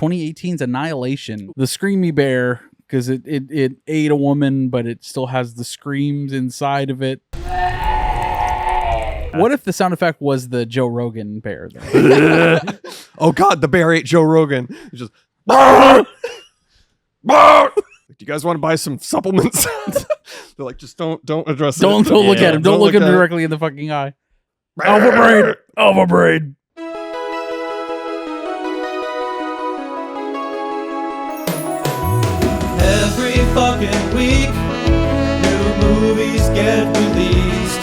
2018's Annihilation. The screamy bear, because it ate a woman, but it still has the screams inside of it. What if the sound effect was the Joe Rogan bear? Oh God, the bear ate Joe Rogan. It's just. Do you guys want to buy some supplements? They're like, just don't address it. Don't look at him. Don't look him directly in the fucking eye. Alpha brain. Every fucking week, new movies get released.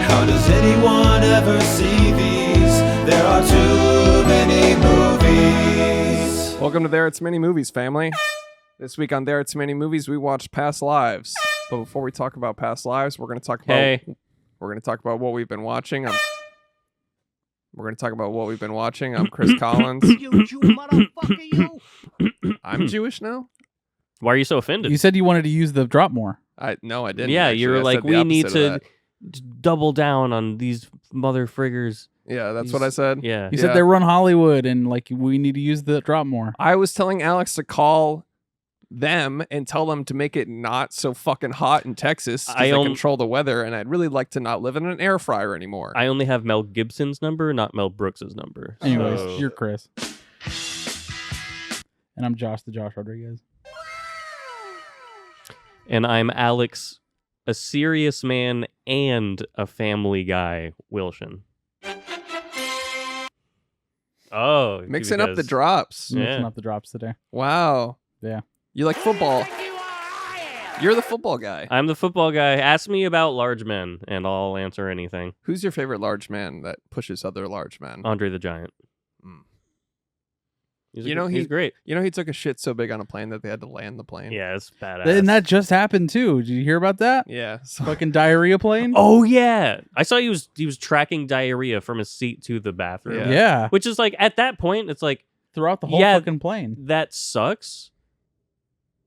How does anyone ever see these? There are too many movies. Welcome to There It's Many Movies, family. This week on There It's Many Movies, we watched Past Lives. But before we talk about Past Lives, we're going to talk about what we've been watching. I'm Chris Collins. You motherfucker, you. I'm Jewish now? Why are you so offended? You said you wanted to use the drop more. No, I didn't. Yeah, actually. you were I like, said the we need opposite of to double down on these mother friggers. that. Yeah, that's what I said. Yeah. You said they run Hollywood and like we need to use the drop more. I was telling Alex to call them and tell them to make it not so fucking hot in Texas because they control the weather, and I'd really like to not live in an air fryer anymore. I only have Mel Gibson's number, not Mel Brooks's number. Anyways, so- you're Chris. And I'm Josh, the Josh Rodriguez. And I'm Alex, a serious man and a family guy, Wilson. Oh. Mixing up the because- drops. Yeah. Mixing up the drops today. Wow. Yeah. You like football. You're the football guy. I'm the football guy. Ask me about large men, and I'll answer anything. Who's your favorite large man that pushes other large men? Andre the Giant. Mm. He's great. You know, he took a shit so big on a plane that they had to land the plane. Yeah, it's badass. And that just happened too. Did you hear about that? Yeah. So, Fucking diarrhea plane? Oh yeah, I saw he was tracking diarrhea from his seat to the bathroom. Yeah. Which is like at that point, it's like Throughout the whole fucking plane. that sucks,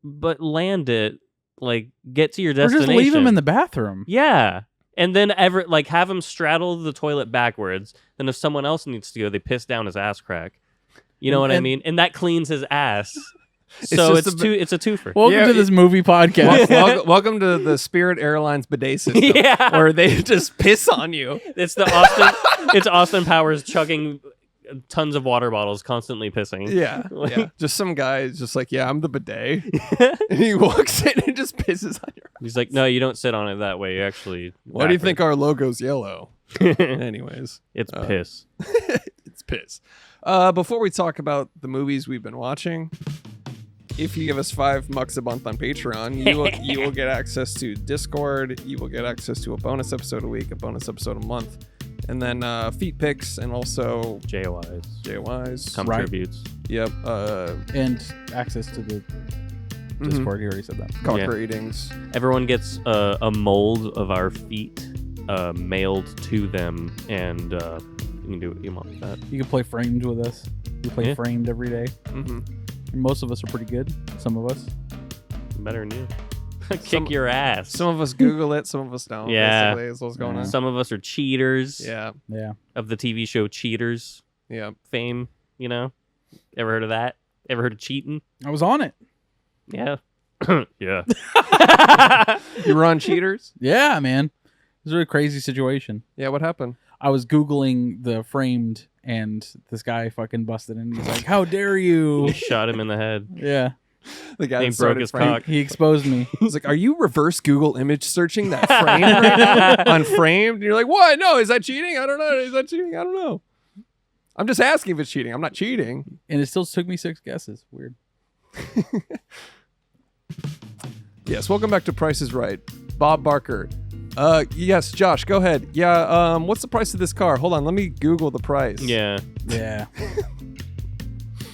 but land it, like get to your Or destination. just leave him in the bathroom. Yeah, and then have him straddle the toilet backwards. Then if someone else needs to go, they piss down his ass crack. You know what I mean? And that cleans his ass. So it's a twofer. Welcome to this movie podcast. welcome to the Spirit Airlines bidet system, Yeah. where they just piss on you. It's Austin Powers chugging tons of water bottles, constantly pissing. Yeah, yeah. Just some guy is just like, yeah, I'm the bidet, and he walks in and just pisses on your. He's like, no, you don't sit on it that way. You actually. Why do you think our logo's yellow? Anyways, it's piss. It's piss. Before we talk about the movies we've been watching, if you give us $5 a month on Patreon, you will get access to Discord. You will get access to a bonus episode a week, a bonus episode a month, and then feet pics and also JOIs. Contributes. Yep. And access to the Discord. You already said that. Cock ratings. Everyone gets a mold of our feet mailed to them, and you can do what you want with that. You can play Framed with us. We play Framed every day. Mm-hmm. And most of us are pretty good. Some of us. Better than you. Kick your ass. Some of us Google it, some of us don't. Yeah. Basically, is what's going on. Some of us are cheaters. Yeah. Yeah. Of the TV show Cheaters. Yeah. Fame, you know? Ever heard of that? Ever heard of cheating? I was on it. Yeah. Yeah. You were on Cheaters? Yeah, man. It was a really crazy situation. Yeah, what happened? I was Googling the Framed and this guy fucking busted in. He's like, how dare you? Shot him in the head. Yeah. The guy He that broke started his Framed. cock. He exposed me. He's like, are you reverse Google image searching that Framed right now? On Framed? And you're like, what? No, is that cheating? I don't know. Is that cheating? I don't know. I'm just asking if it's cheating. I'm not cheating. And it still took me 6 guesses. Weird. Yes, welcome back to Price is Right. Bob Barker. Yes, Josh, go ahead. Yeah, what's the price of this car? Hold on, let me Google the price. Yeah. Yeah.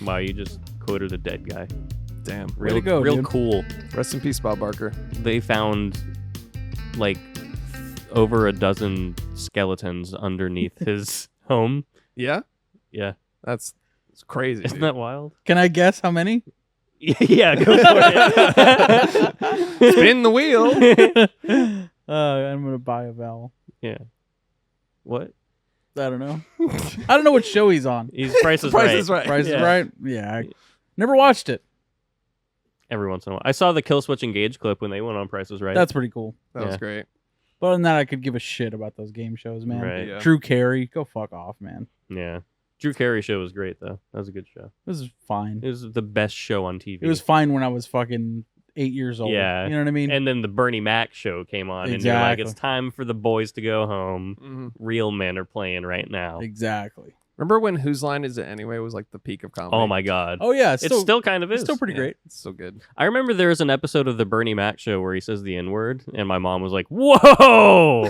Wow, you just quoted a dead guy. Damn. Way to go, real dude. cool. Rest in peace, Bob Barker. They found like over a dozen skeletons underneath his home. Yeah? Yeah. It's crazy. Isn't dude. that wild? Can I guess how many? Yeah, go for it. Spin the wheel. I'm going to buy a vowel. Yeah. What? I don't know. I don't know what show he's on. He's Price is Price Right. is Right. Price Yeah. is Right? Yeah. Never watched it. Every once in a while. I saw the Kill Switch Engage clip when they went on Price is Right. That's pretty cool. That was Yeah. great. But other than that, I could give a shit about those game shows, man. Right. Yeah. Drew Carey, go fuck off, man. Yeah. Drew Carey show was great, though. That was a good show. It was fine. It was the best show on TV. It was fine when I was fucking 8 years old. Yeah. You know what I mean? And then the Bernie Mac show came on, and you're like, Exactly. it's time for the boys to go home. Mhm. Real men are playing right now. Exactly. Remember when Whose Line Is It Anyway was like the peak of comedy? Oh my god. Oh, yeah. It still kind of is. it's still pretty Yeah, great. It's so good. I remember there was an episode of the Bernie Mac show where he says the N-word, and my mom was like, "Whoa!"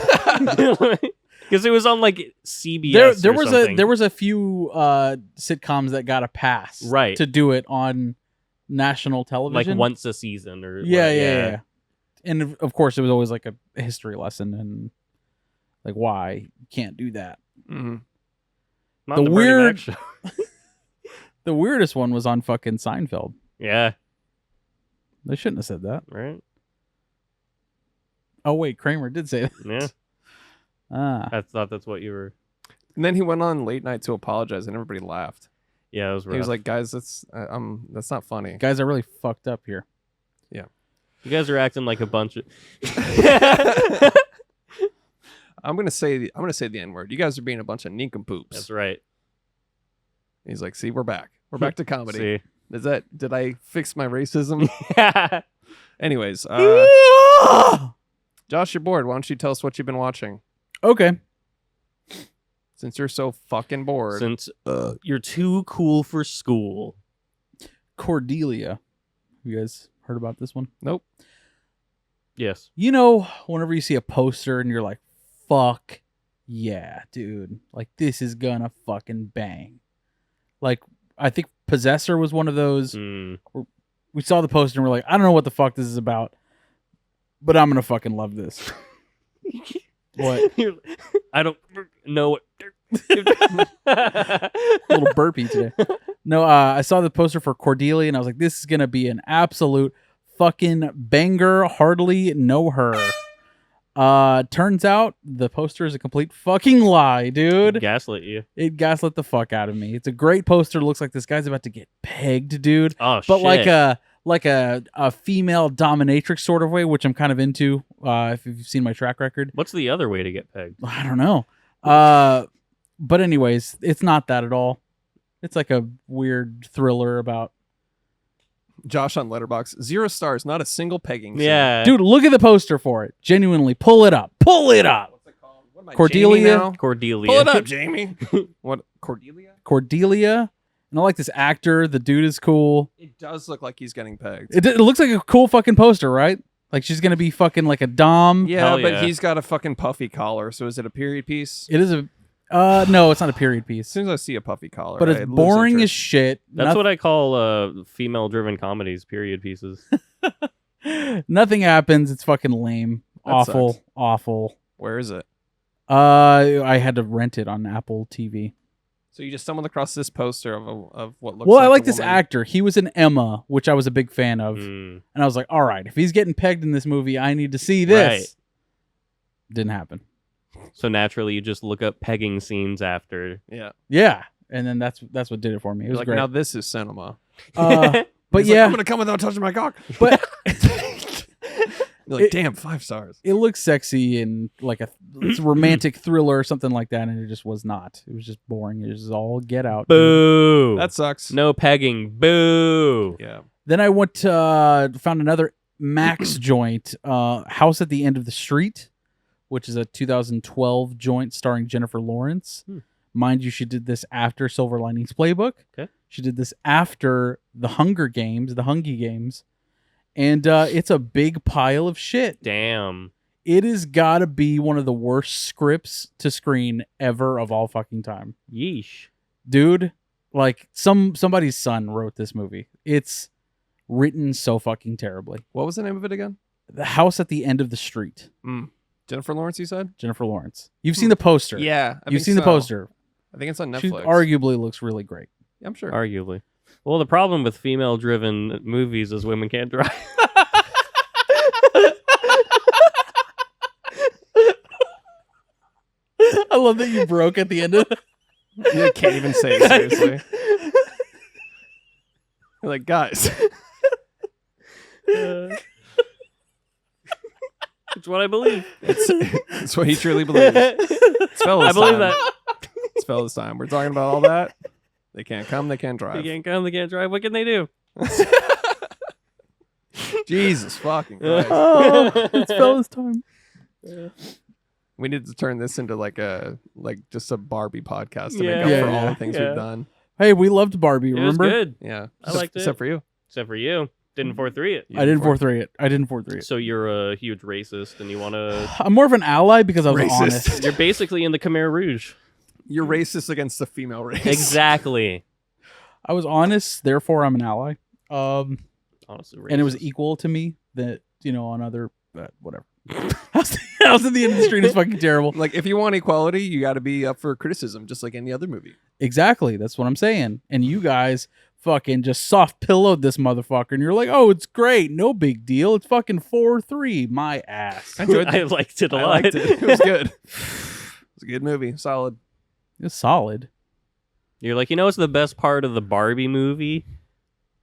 Because it was on like CBS. There or was something. there was a few sitcoms that got a pass Right. to do it on national like television. once a season or Yeah. And of course, it was always like a history lesson and like why you can't do that. Mm-hmm. Not The the Bernie weird- Mac show. The weirdest one was on fucking Seinfeld. Yeah. They shouldn't have said that. Right. Oh wait, Kramer did say that. Yeah. Ah, I thought that's what you were. And then he went on late night to apologize, and everybody laughed. Yeah, it was rough. He was like, "Guys, that's not funny." guys are really fucked up here. "You guys are acting like a bunch of." I'm gonna say the N-word. You guys are being a bunch of nincompoops. That's right. He's like, "See, we're back. We're back to comedy." See. Did I fix my racism? Anyways, Josh, you're bored. Why don't you tell us what you've been watching? Okay. Since you're so fucking bored. Since you're too cool for school. Cordelia. You guys heard about this one? Nope. Yes. You know, whenever you see a poster and you're like, fuck yeah, dude. Like, this is gonna fucking bang. Like, I think Possessor was one of those. Mm. We saw the poster and we're like, I don't know what the fuck this is about, but I'm gonna fucking love this. What? I don't know what. A little burpy today. No, I saw the poster for Cordelia and I was like, this is gonna be an absolute fucking banger. Hardly know her. Turns out the poster is a complete fucking lie, dude. Gaslit you. It gaslit the fuck out of me. It's a great poster. Looks like this guy's about to get pegged, dude. Oh But shit. like a female dominatrix sort of way, which I'm kind of into. If you've seen my track record, What's the other way to get pegged? I don't know. But anyways, it's not that at all. It's like a weird thriller about. Josh on Letterboxd, 0 stars, not a single pegging. scene. Yeah. Dude, look at the poster for it. Genuinely, pull it up. Pull it up. What's it called? What am I, Cordelia? Jamie now? Cordelia. Pull it up, Jamie. What? Cordelia? Cordelia. And I like this actor. The dude is cool. It does look like he's getting pegged. It looks like a cool fucking poster, right? Like she's gonna be fucking like a dom. Yeah, Hell but yeah. he's got a fucking puffy collar. So is it a period piece? It is a. No, it's not a period As piece. soon as I see a puffy collar, But I it's lose boring as interest. shit. That's what I call female-driven comedies. Period pieces. Nothing happens. It's fucking lame. That Awful. sucks. Awful. Where is it? I had to rent it on Apple TV. So you just stumbled across this poster of what looks. Well, like I like a this woman. actor. He was in Emma, which I was a big fan of. Mm. And I was like, all right, if he's getting pegged in this movie, I need to see this. Right. Didn't happen. So naturally, you just look up pegging scenes after. Yeah, Yeah. And then that's what did it for me. It you're was like great. now this is cinema. But He's like, yeah, I'm gonna come without touching my cock. but You're like, It- damn, 5 stars. it looks sexy and like a romantic thriller or something like that, and it just was not. It was just boring. It was all get out. Boo. That sucks. No pegging. Boo. Yeah. Then I went to found another Max joint, House at the End of the Street, which is a 2012 joint starring Jennifer Lawrence. Mind you, she did this after Silver Linings Playbook. Okay. She did this after the Hunger Games, the Hungy Games. And it's a big pile of shit. Damn. It has got to be one of the worst scripts to screen ever of all fucking time. Yeesh. Dude, like somebody's son wrote this movie. It's written so fucking terribly. What was the name of it again? The House at the End of the Street. Jennifer Lawrence, you said? Jennifer Lawrence. You've seen the poster. Yeah. You've seen the poster. I think it's on She Netflix. arguably looks really great. Yeah, I'm sure. Arguably. Well, the problem with female-driven movies is women can't drive. I love that you broke at the end of it. You can't even say it seriously. You're like, guys. It's what I believe. It's what he truly believes. It's fellas I believe time. that. It's fellas time. We're talking about all that. They can't come. They can't drive. They can't come, they can't drive. What can they do? Jesus fucking Christ. It's fellas time. We need to turn this into like just a Barbie podcast to make Yeah. up Yeah, for all yeah. the things Yeah. we've done. Hey, we loved Barbie. It was Remember? good. Yeah. I liked it. Except for you. Except for you. Didn't 4-3 it. I didn't 4-3 it. I didn't 4-3 it. So you're a huge racist and you want to... I'm more of an ally because I was Racist. honest. You're basically in the Khmer Rouge. You're racist against the female race. Exactly. I was honest, therefore I'm an ally. Honestly, And it was racist. equal to me that, on other, whatever. I was in the industry and it's fucking terrible. Like, if you want equality, you got to be up for criticism, just like any other movie. Exactly. That's what I'm saying. And you guys fucking just soft pillowed this motherfucker and you're like, oh, it's great. No big deal. It's fucking 4-3. My ass. I enjoyed I liked it a I lot. liked it. It was good. It was a good movie. Solid. It's solid. You're like, what's the best part of the Barbie movie?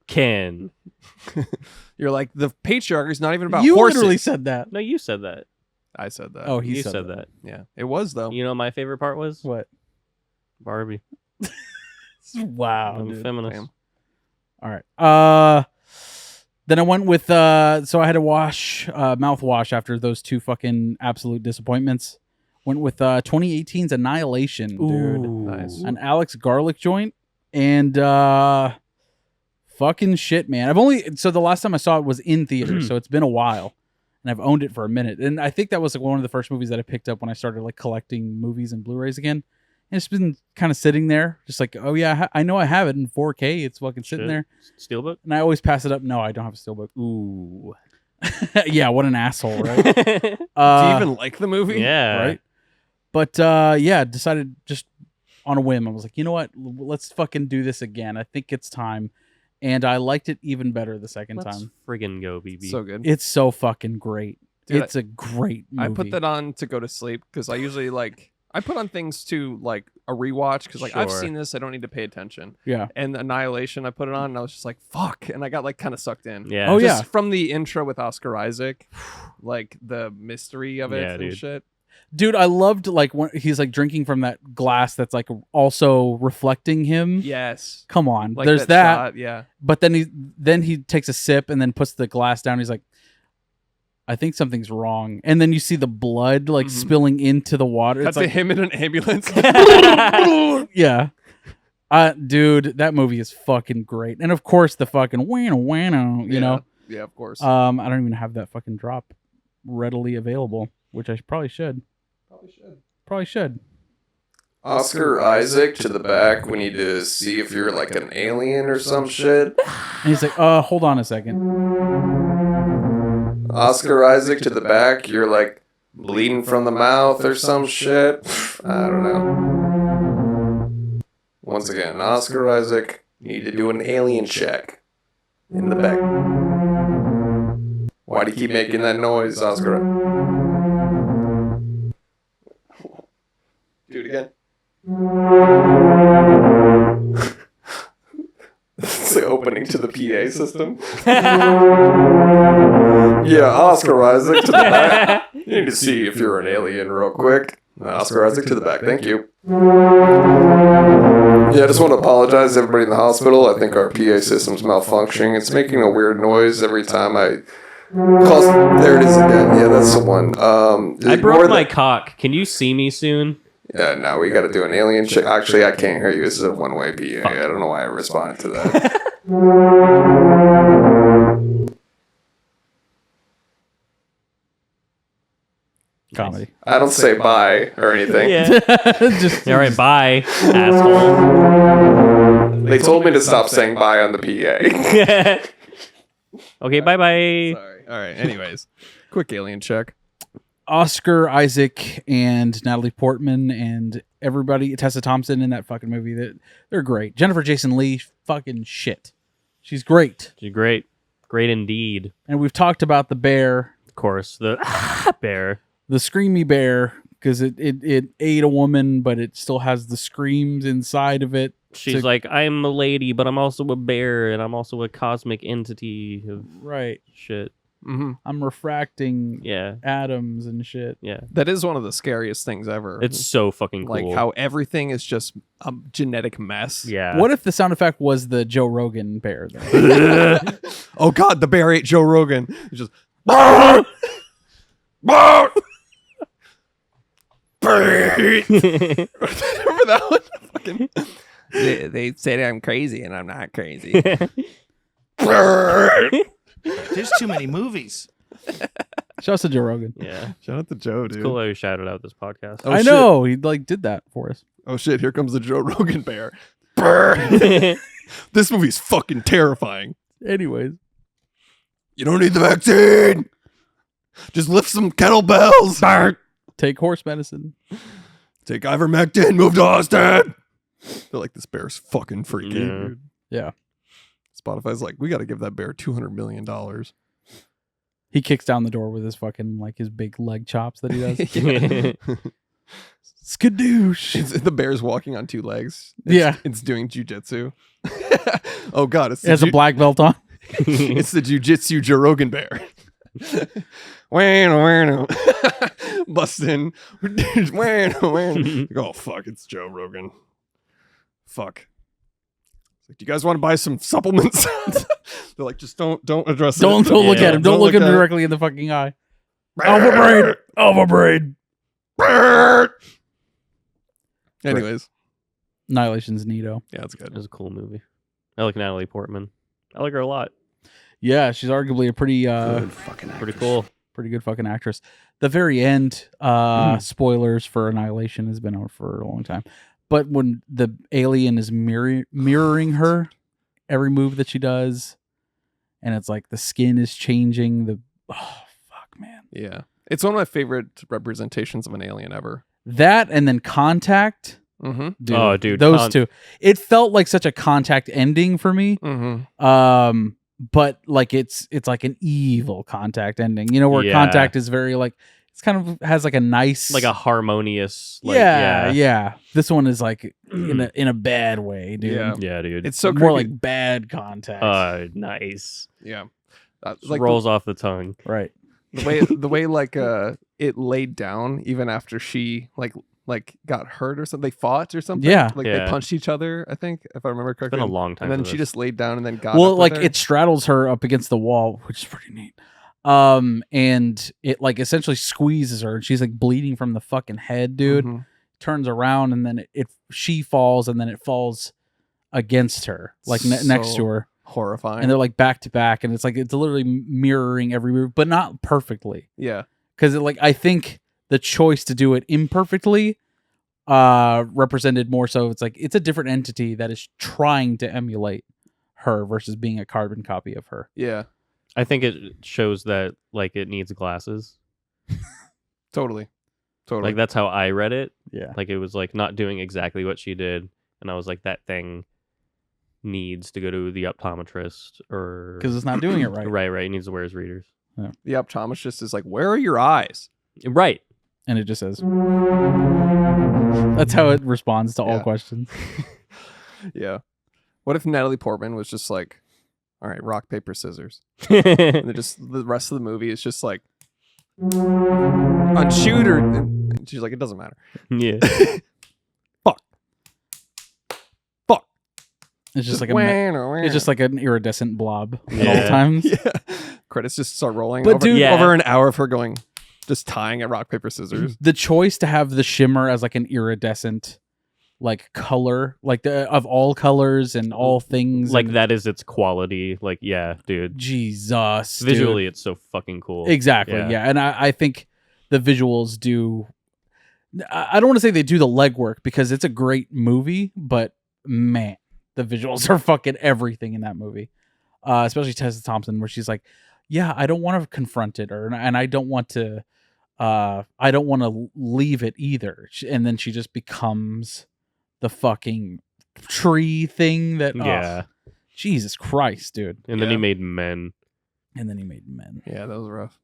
Ken. You're like, the patriarchy is not even about You horses. literally said that. No, you said that. I said that. Oh, he you said, that. Yeah. It was, though. You know what my favorite part was? What? Barbie. Wow. I'm a Dude. feminist. Damn. All right. Then I went with so I had to wash mouthwash after those two fucking absolute disappointments. Went with 2018's Annihilation, dude. Nice. An Alex Garlic joint. And fucking shit, man. So the last time I saw it was in theaters, so it's been a while. And I've owned it for a minute. And I think that was like one of the first movies that I picked up when I started like collecting movies and Blu-rays again. And it's been kind of sitting there, just like, oh yeah, I know I have it in 4K. It's fucking sitting there. Steelbook? And I always pass it up. No, I don't have a steelbook. Ooh. Yeah, what an asshole, right? Do you even like the movie? Yeah. Right. But yeah, decided just on a whim. I was like, you know what? Let's fucking do this again. I think it's time. And I liked it even better the 2nd Let's time. friggin' go, BB. So good. It's so fucking great. Dude, it's a great movie. I put that on to go to sleep because I usually I put on things to like a rewatch because I've Sure. seen this, I don't need to pay attention. Yeah. And Annihilation, I put it on and I was just like, fuck. And I got like kind of sucked in. Yeah. Oh, Just yeah. from the intro with Oscar Isaac, like the mystery of it Yeah, and dude. shit. Dude, I loved like when he's like drinking from that glass that's like also reflecting him. Yes. Come on. Like There's that. shot, yeah. But then he takes a sip and then puts the glass down. He's like, I think something's wrong. And then you see the blood like spilling into the water. That's It's like, him in an ambulance. yeah. Dude, that movie is fucking great. And of course the fucking wano, you know. Yeah, of course. I don't even have that fucking drop readily available, which I probably should. Probably should. Oscar Isaac to the back. We need to see if you're like an alien or some shit. And he's like, hold on a second. Oscar Isaac to the back. You're like bleeding from the mouth or some shit. I don't know. Once again, Oscar Isaac, you need to do an alien check in the back. Why do you keep making that noise, Oscar? Do it again. It's the opening to the PA system. Yeah, Oscar Isaac to the back. You need to see if you're an alien real quick. Oscar Isaac to the back, thank you. Yeah, I just want to apologize to everybody in the hospital. I think our PA system's malfunctioning. It's making a weird noise every time I call. There it is again. Yeah, that's the one. I broke my cock. Can you see me soon? Yeah, no, we got to do an alien check. Actually, I can't hear you. This is a one-way PA. I don't know why I responded to that. Comedy. I don't say bye or anything. Yeah. Just All right, bye, asshole. They told me to stop saying bye on the PA. Okay, bye-bye. Sorry. All right. Anyways, quick alien check. Oscar Isaac and Natalie Portman and everybody, Tessa Thompson in that fucking movie. They're great. Jennifer Jason Leigh, fucking shit. She's great. She's great. Great indeed. And we've talked about the bear, Of course, the bear. the screamy bear, because it ate a woman, but it still has the screams inside of it. She's like, I'm a lady, but I'm also a bear, and I'm also a cosmic entity of right. shit. Mm-hmm. I'm refracting Yeah. atoms and shit. Yeah. That is one of the scariest things ever. It's so fucking cool. like how everything is just a genetic mess. Yeah. What if the sound effect was the Joe Rogan bear? Though? Oh God, the bear ate Joe Rogan. It's just. Remember that one? Fucking. They said I'm crazy, and I'm not crazy. There's too many movies. Shout out to Joe Rogan. Yeah. Shout out to Joe, dude. It's cool how you shouted out this podcast. Oh, I shit. know he like did that for us. Oh shit! Here comes the Joe Rogan bear. This movie's fucking terrifying. Anyways, You don't need the vaccine. Just lift some kettlebells. take horse medicine. Take ivermectin. Move to Austin. They're like, this bear's fucking freaky. Yeah. Dude. Yeah. Spotify's like, we got to give that bear $200 million. He kicks down the door with his fucking like his big leg chops that he does. Skadoosh. It's, the bear's walking on two legs. Yeah. It's doing jujitsu. Oh God, It has a black belt on. it's the jujitsu Joe Rogan bear. Bustin'. Oh fuck, it's Joe Rogan. Fuck. It's like, do you guys want to buy some supplements? They're like, just don't address Don't it. look at him. Don't look him at it. directly in the fucking eye. Alpha brain. Alpha brain. Anyways, Annihilation's neato. yeah, it's It good. was a cool movie. I like Natalie Portman. I like her a lot. Yeah, she's arguably a pretty Pretty cool. pretty good fucking actress. The very end, spoilers for Annihilation has been out for a long time. But when the alien is mirroring her, every move that she does, and it's like the skin is changing. Fuck, man. Yeah, it's one of my favorite representations of an alien ever. That and then Contact. Mm-hmm. Dude, Oh, dude, those two. It felt like such a Contact ending for me. Mm-hmm. But like it's like an evil Contact ending. You know, where Yeah. Contact is very like it's kind of has like a nice Like a harmonious. Like, yeah. This one is like in a bad way, dude. Yeah. Yeah, dude. It's so more creepy. like bad Contact. Nice. Yeah, Just like rolls off the tongue. Right. the way like it laid down even after she like got hurt or something. They fought or something. Yeah. Like Yeah. they punched each other. I think if I remember It's correctly. been a long time. And then for she this. just laid down and then got. Well, up like with her. it straddles her up against the wall, which is pretty neat. And it like essentially squeezes her, and she's like bleeding from the fucking head, dude. Mhm. Turns around, and then she falls, and then it falls against her, like next to So her, horrifying. and they're like back to back, and it's literally mirroring every move, but not perfectly, yeah. because like I think the choice to do it imperfectly represented more so it's like it's a different entity that is trying to emulate her versus being a carbon copy of her. Yeah. I think it shows that like it needs glasses. Totally. Like that's how I read it. Yeah. Like it was like not doing exactly what she did, and I was like, that thing needs to go to the optometrist or Because it's not doing it right. right. He needs to wear his readers. The optometrist is like, where are your eyes? Right. And it just says. That's how it responds to all Yeah. questions. Yeah. What if Natalie Portman was just like, all right, rock, paper, scissors. And then just the rest of the movie is just like on shooter. And she's like, it doesn't matter. Yeah. Fuck. It's just like it's it's just like an iridescent blob at all Yeah. times. yeah. Credits just start rolling. But over, dude- Yeah. over an hour of her going, just tying at rock, paper, scissors. The choice to have the shimmer as like an iridescent like color, like of all colors and all things, Like and that is its quality. Like, yeah, dude. Jesus, dude. Visually, it's so fucking cool. Exactly. Yeah. Yeah. And I think the visuals do. I don't want to say they do the legwork because it's a great movie, but man, the visuals are fucking everything in that movie. Especially Tessa Thompson, where she's like, "Yeah, I don't want to confront it, and I don't want to, I don't want to leave it either." And then she just becomes the fucking tree thing that. Yeah. Jesus Christ, dude. And then he Yeah. made Men. And then he made Men. Yeah, that was rough.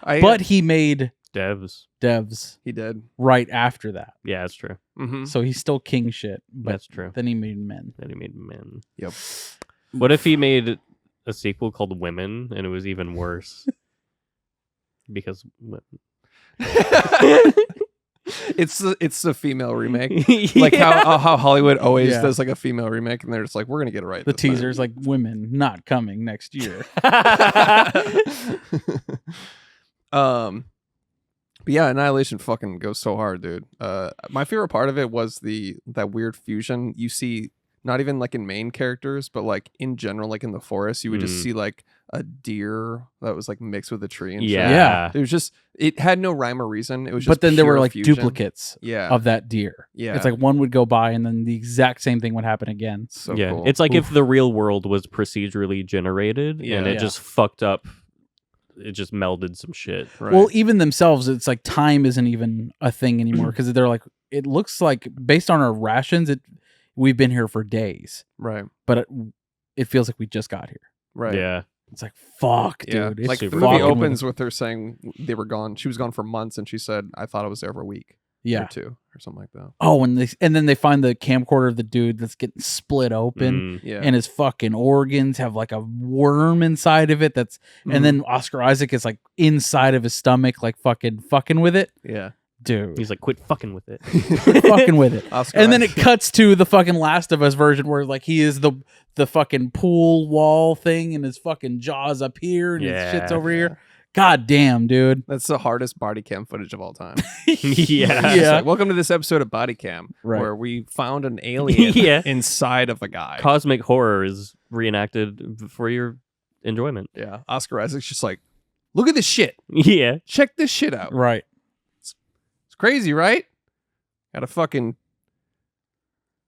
But he made Devs. He did. right after that. Yeah, that's true. Mm-hmm. So he's still king shit. But That's true. Then he made men. Then he made Men. Yep. What if he made a sequel called Women and it was even worse? Because It's the female remake. Like how Hollywood always does like a female remake, and they're just like, we're gonna get it right. The this time. teaser's like women not coming next year. But yeah, Annihilation fucking goes so hard, dude. My favorite part of it was that weird fusion you see, not even like in main characters, but like in general, like in the forest, you would just see like a deer that was like mixed with a tree and shit. Yeah. It was just, it had no rhyme or reason. It was just But then there were pure like fusion. duplicates Yeah. of that deer. Yeah. It's like one would go by and then the exact same thing would happen again. So yeah, cool. it's like if the real world was procedurally generated Yeah. and it Yeah. just fucked up. It just melded some shit. Right. Well, even themselves, it's like time isn't even a thing anymore because they're like, it looks like based on our rations, we've been here for days, right. but it feels like we just got here. Right. Yeah. It's like, fuck, Yeah. dude. It's Like the super movie fucking opens with her saying they were gone. She was gone for months, and she said, "I thought I was there for a week, yeah. or two, or something like that." Oh, and then they find the camcorder of the dude that's getting split open. Mm. Yeah. And his fucking organs have like a worm inside of it. And then Oscar Isaac is like inside of his stomach, like fucking with it, yeah. dude. He's like, quit fucking with it. fucking with it. Oscar And then it Isaac. cuts to the fucking Last of Us version where like he is the fucking pool wall thing and his fucking jaws up here and his shit's over here. God damn, dude. That's the hardest body cam footage of all time. Yeah. It's like, welcome to this episode of Body Cam, Right. where we found an alien Yeah. inside of a guy. Cosmic horror is reenacted for your enjoyment. Yeah. Oscar Isaac's just like, look at this shit. Yeah. Check this shit out. Right. It's crazy, right? Gotta fucking.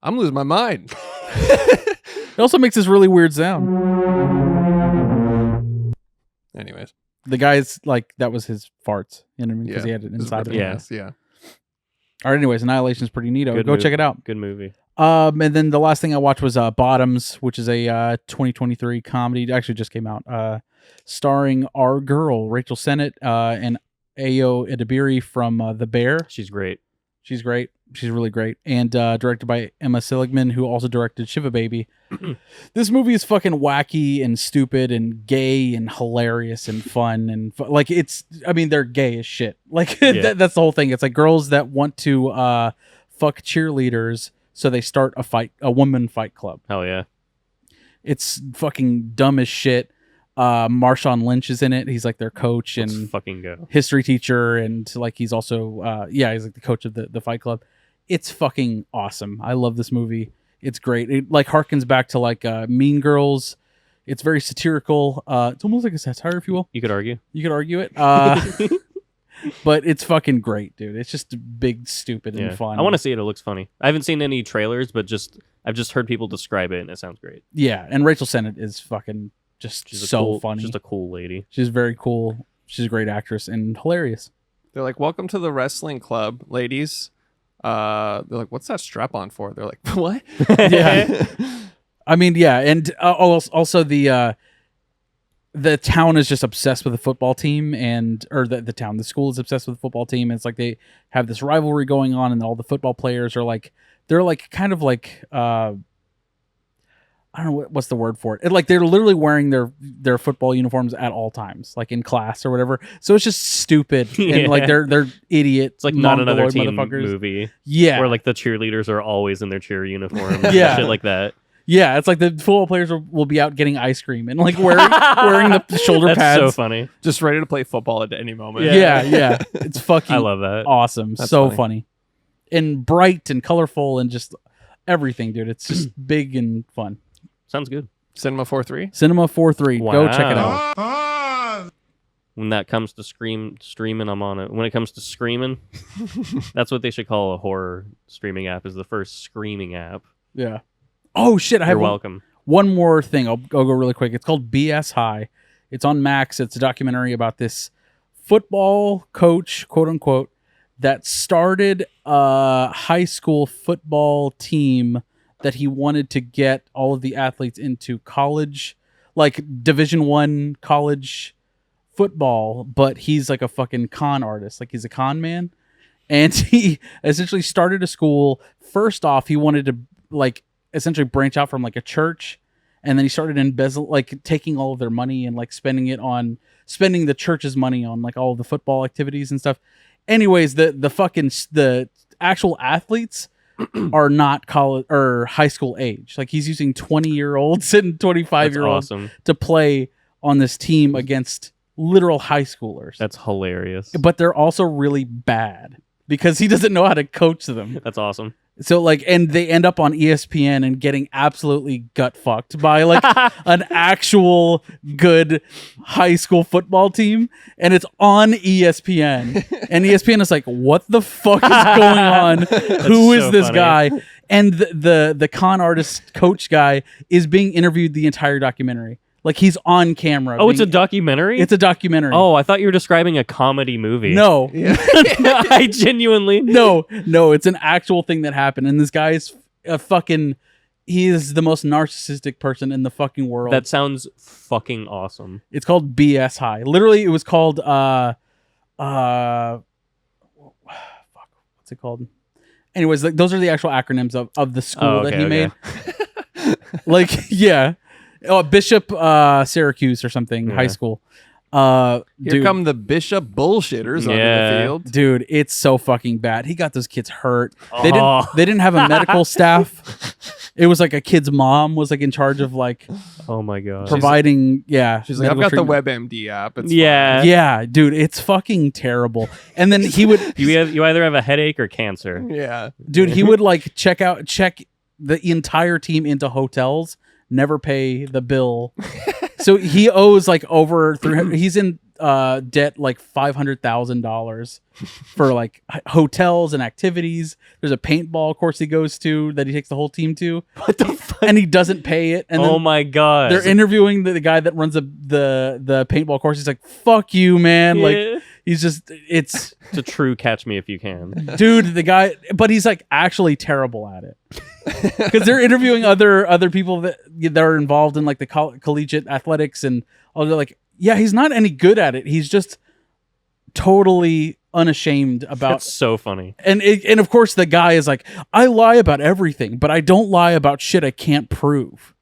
I'm losing my mind. It also makes this really weird sound. Anyways. The guy's like, that was his farts. You know what I mean? Because Yeah. he had it inside of Yeah. him. Yeah. All right, anyways, Annihilation is pretty neato. Good Go move. check it out. Good movie. And then the last thing I watched was Bottoms, which is a 2023 comedy. It actually just came out. Starring our girl, Rachel Sennett, and Ayo Edebiri from The Bear. She's great. She's great. She's really great. And directed by Emma Seligman, who also directed Shiva Baby. This movie is fucking wacky and stupid and gay and hilarious and fun. And like, it's, I mean, they're gay as shit. Like, Yeah. that's the whole thing. It's like girls that want to fuck cheerleaders, so they start a woman fight club. Hell yeah. It's fucking dumb as shit. Marshawn Lynch is in it. He's like their coach Let's and fucking go. history teacher, and like he's also he's like the coach of the fight club. It's fucking awesome. I love this movie. It's great. It like harkens back to like Mean Girls. It's very satirical. It's almost like a satire, if you will. You could argue. You could argue it. But it's fucking great, dude. It's just big, stupid, and fun. I want to see it. It looks funny. I haven't seen any trailers, but I've just heard people describe it, and it sounds great. Yeah, and Rachel Sennett is fucking just She's so cool, funny. Just a cool lady. She's very cool. She's a great actress and hilarious. They're like, welcome to the wrestling club, ladies. They're like, what's that strap on for? They're like, what? Yeah. I mean, yeah, and also the town is just obsessed with the football team, the school is obsessed with the football team. And it's like they have this rivalry going on, and all the football players are like, they're like kind of like I don't know what's the word for it. Like they're literally wearing their football uniforms at all times, like in class or whatever. So it's just stupid and like they're idiots. It's like not another mongoloid teen motherfuckers. movie. Yeah, Where like the cheerleaders are always in their cheer uniform. Yeah. Shit like that. yeah. It's like the football players will be out getting ice cream and like wearing the shoulder That's pads. so funny. Just ready to play football at any moment. Yeah. It's fucking I love that. awesome. That's So funny. funny. And bright and colorful and just everything, dude. It's just big and fun. Sounds good. Cinema 4-3. Cinema 4-3. Go check it Wow. out. When that comes to streaming, I'm on it. When it comes to screaming, that's what they should call a horror streaming app. Is the first screaming app. Yeah. Oh shit! I have You're welcome. one more thing. I'll go really quick. It's called BS High. It's on Max. It's a documentary about this football coach, quote unquote, that started a high school football team that he wanted to get all of the athletes into college, like Division I college football, but he's like a fucking con artist. Like he's a con man. And he essentially started a school. First off, he wanted to like essentially branch out from like a church. And then he started taking all of their money and like spending the church's money on like all of the football activities and stuff. Anyways, the actual athletes are not college or high school age. Like he's using 20-year-olds and 25-year-olds to play on this team against literal high schoolers. That's hilarious. But they're also really bad because he doesn't know how to coach them. That's awesome. So like, and they end up on ESPN and getting absolutely gut fucked by like an actual good high school football team, and it's on ESPN. And ESPN is like, "What the fuck is going on? Who is so this funny. guy?" And the con artist coach guy is being interviewed the entire documentary. Like he's on camera. Oh, it's a documentary? It's a documentary. Oh, I thought you were describing a comedy movie. No. I genuinely... No, it's an actual thing that happened. And this guy is he is the most narcissistic person in the fucking world. That sounds fucking awesome. It's called BS High. Literally, it was called fuck, what's it called? Anyways, like, those are the actual acronyms of the school that he made. Like, yeah. Oh, Bishop Syracuse or something, high school. Here come the Bishop bullshitters onto the field. Dude, it's so fucking bad. He got those kids hurt. Oh. They didn't have a medical staff. It was like a kid's mom was like in charge of like Oh my god. providing She's like, I've got medical the treatment. WebMD app. It's Yeah. Yeah, dude, it's fucking terrible. And then he would You either have a headache or cancer. fine. Yeah. dude, he would like check the entire team into hotels, never pay the bill. So he owes like over 300. He's in debt like $500,000 for like hotels and activities. There's a paintball course he goes to that he takes the whole team to. What the fuck? And he doesn't pay it. And Oh then my god. they're interviewing the guy that runs the paintball course. He's like, "Fuck you, man!" Yeah. Like he's just It's a true catch me if you can. dude, the guy, but he's like actually terrible at it because they're interviewing other people that are involved in like the collegiate athletics, and all. They're like, yeah, he's not any good at it. He's just totally unashamed about. That's so funny. And of course the guy is like, I lie about everything, but I don't lie about shit I can't prove.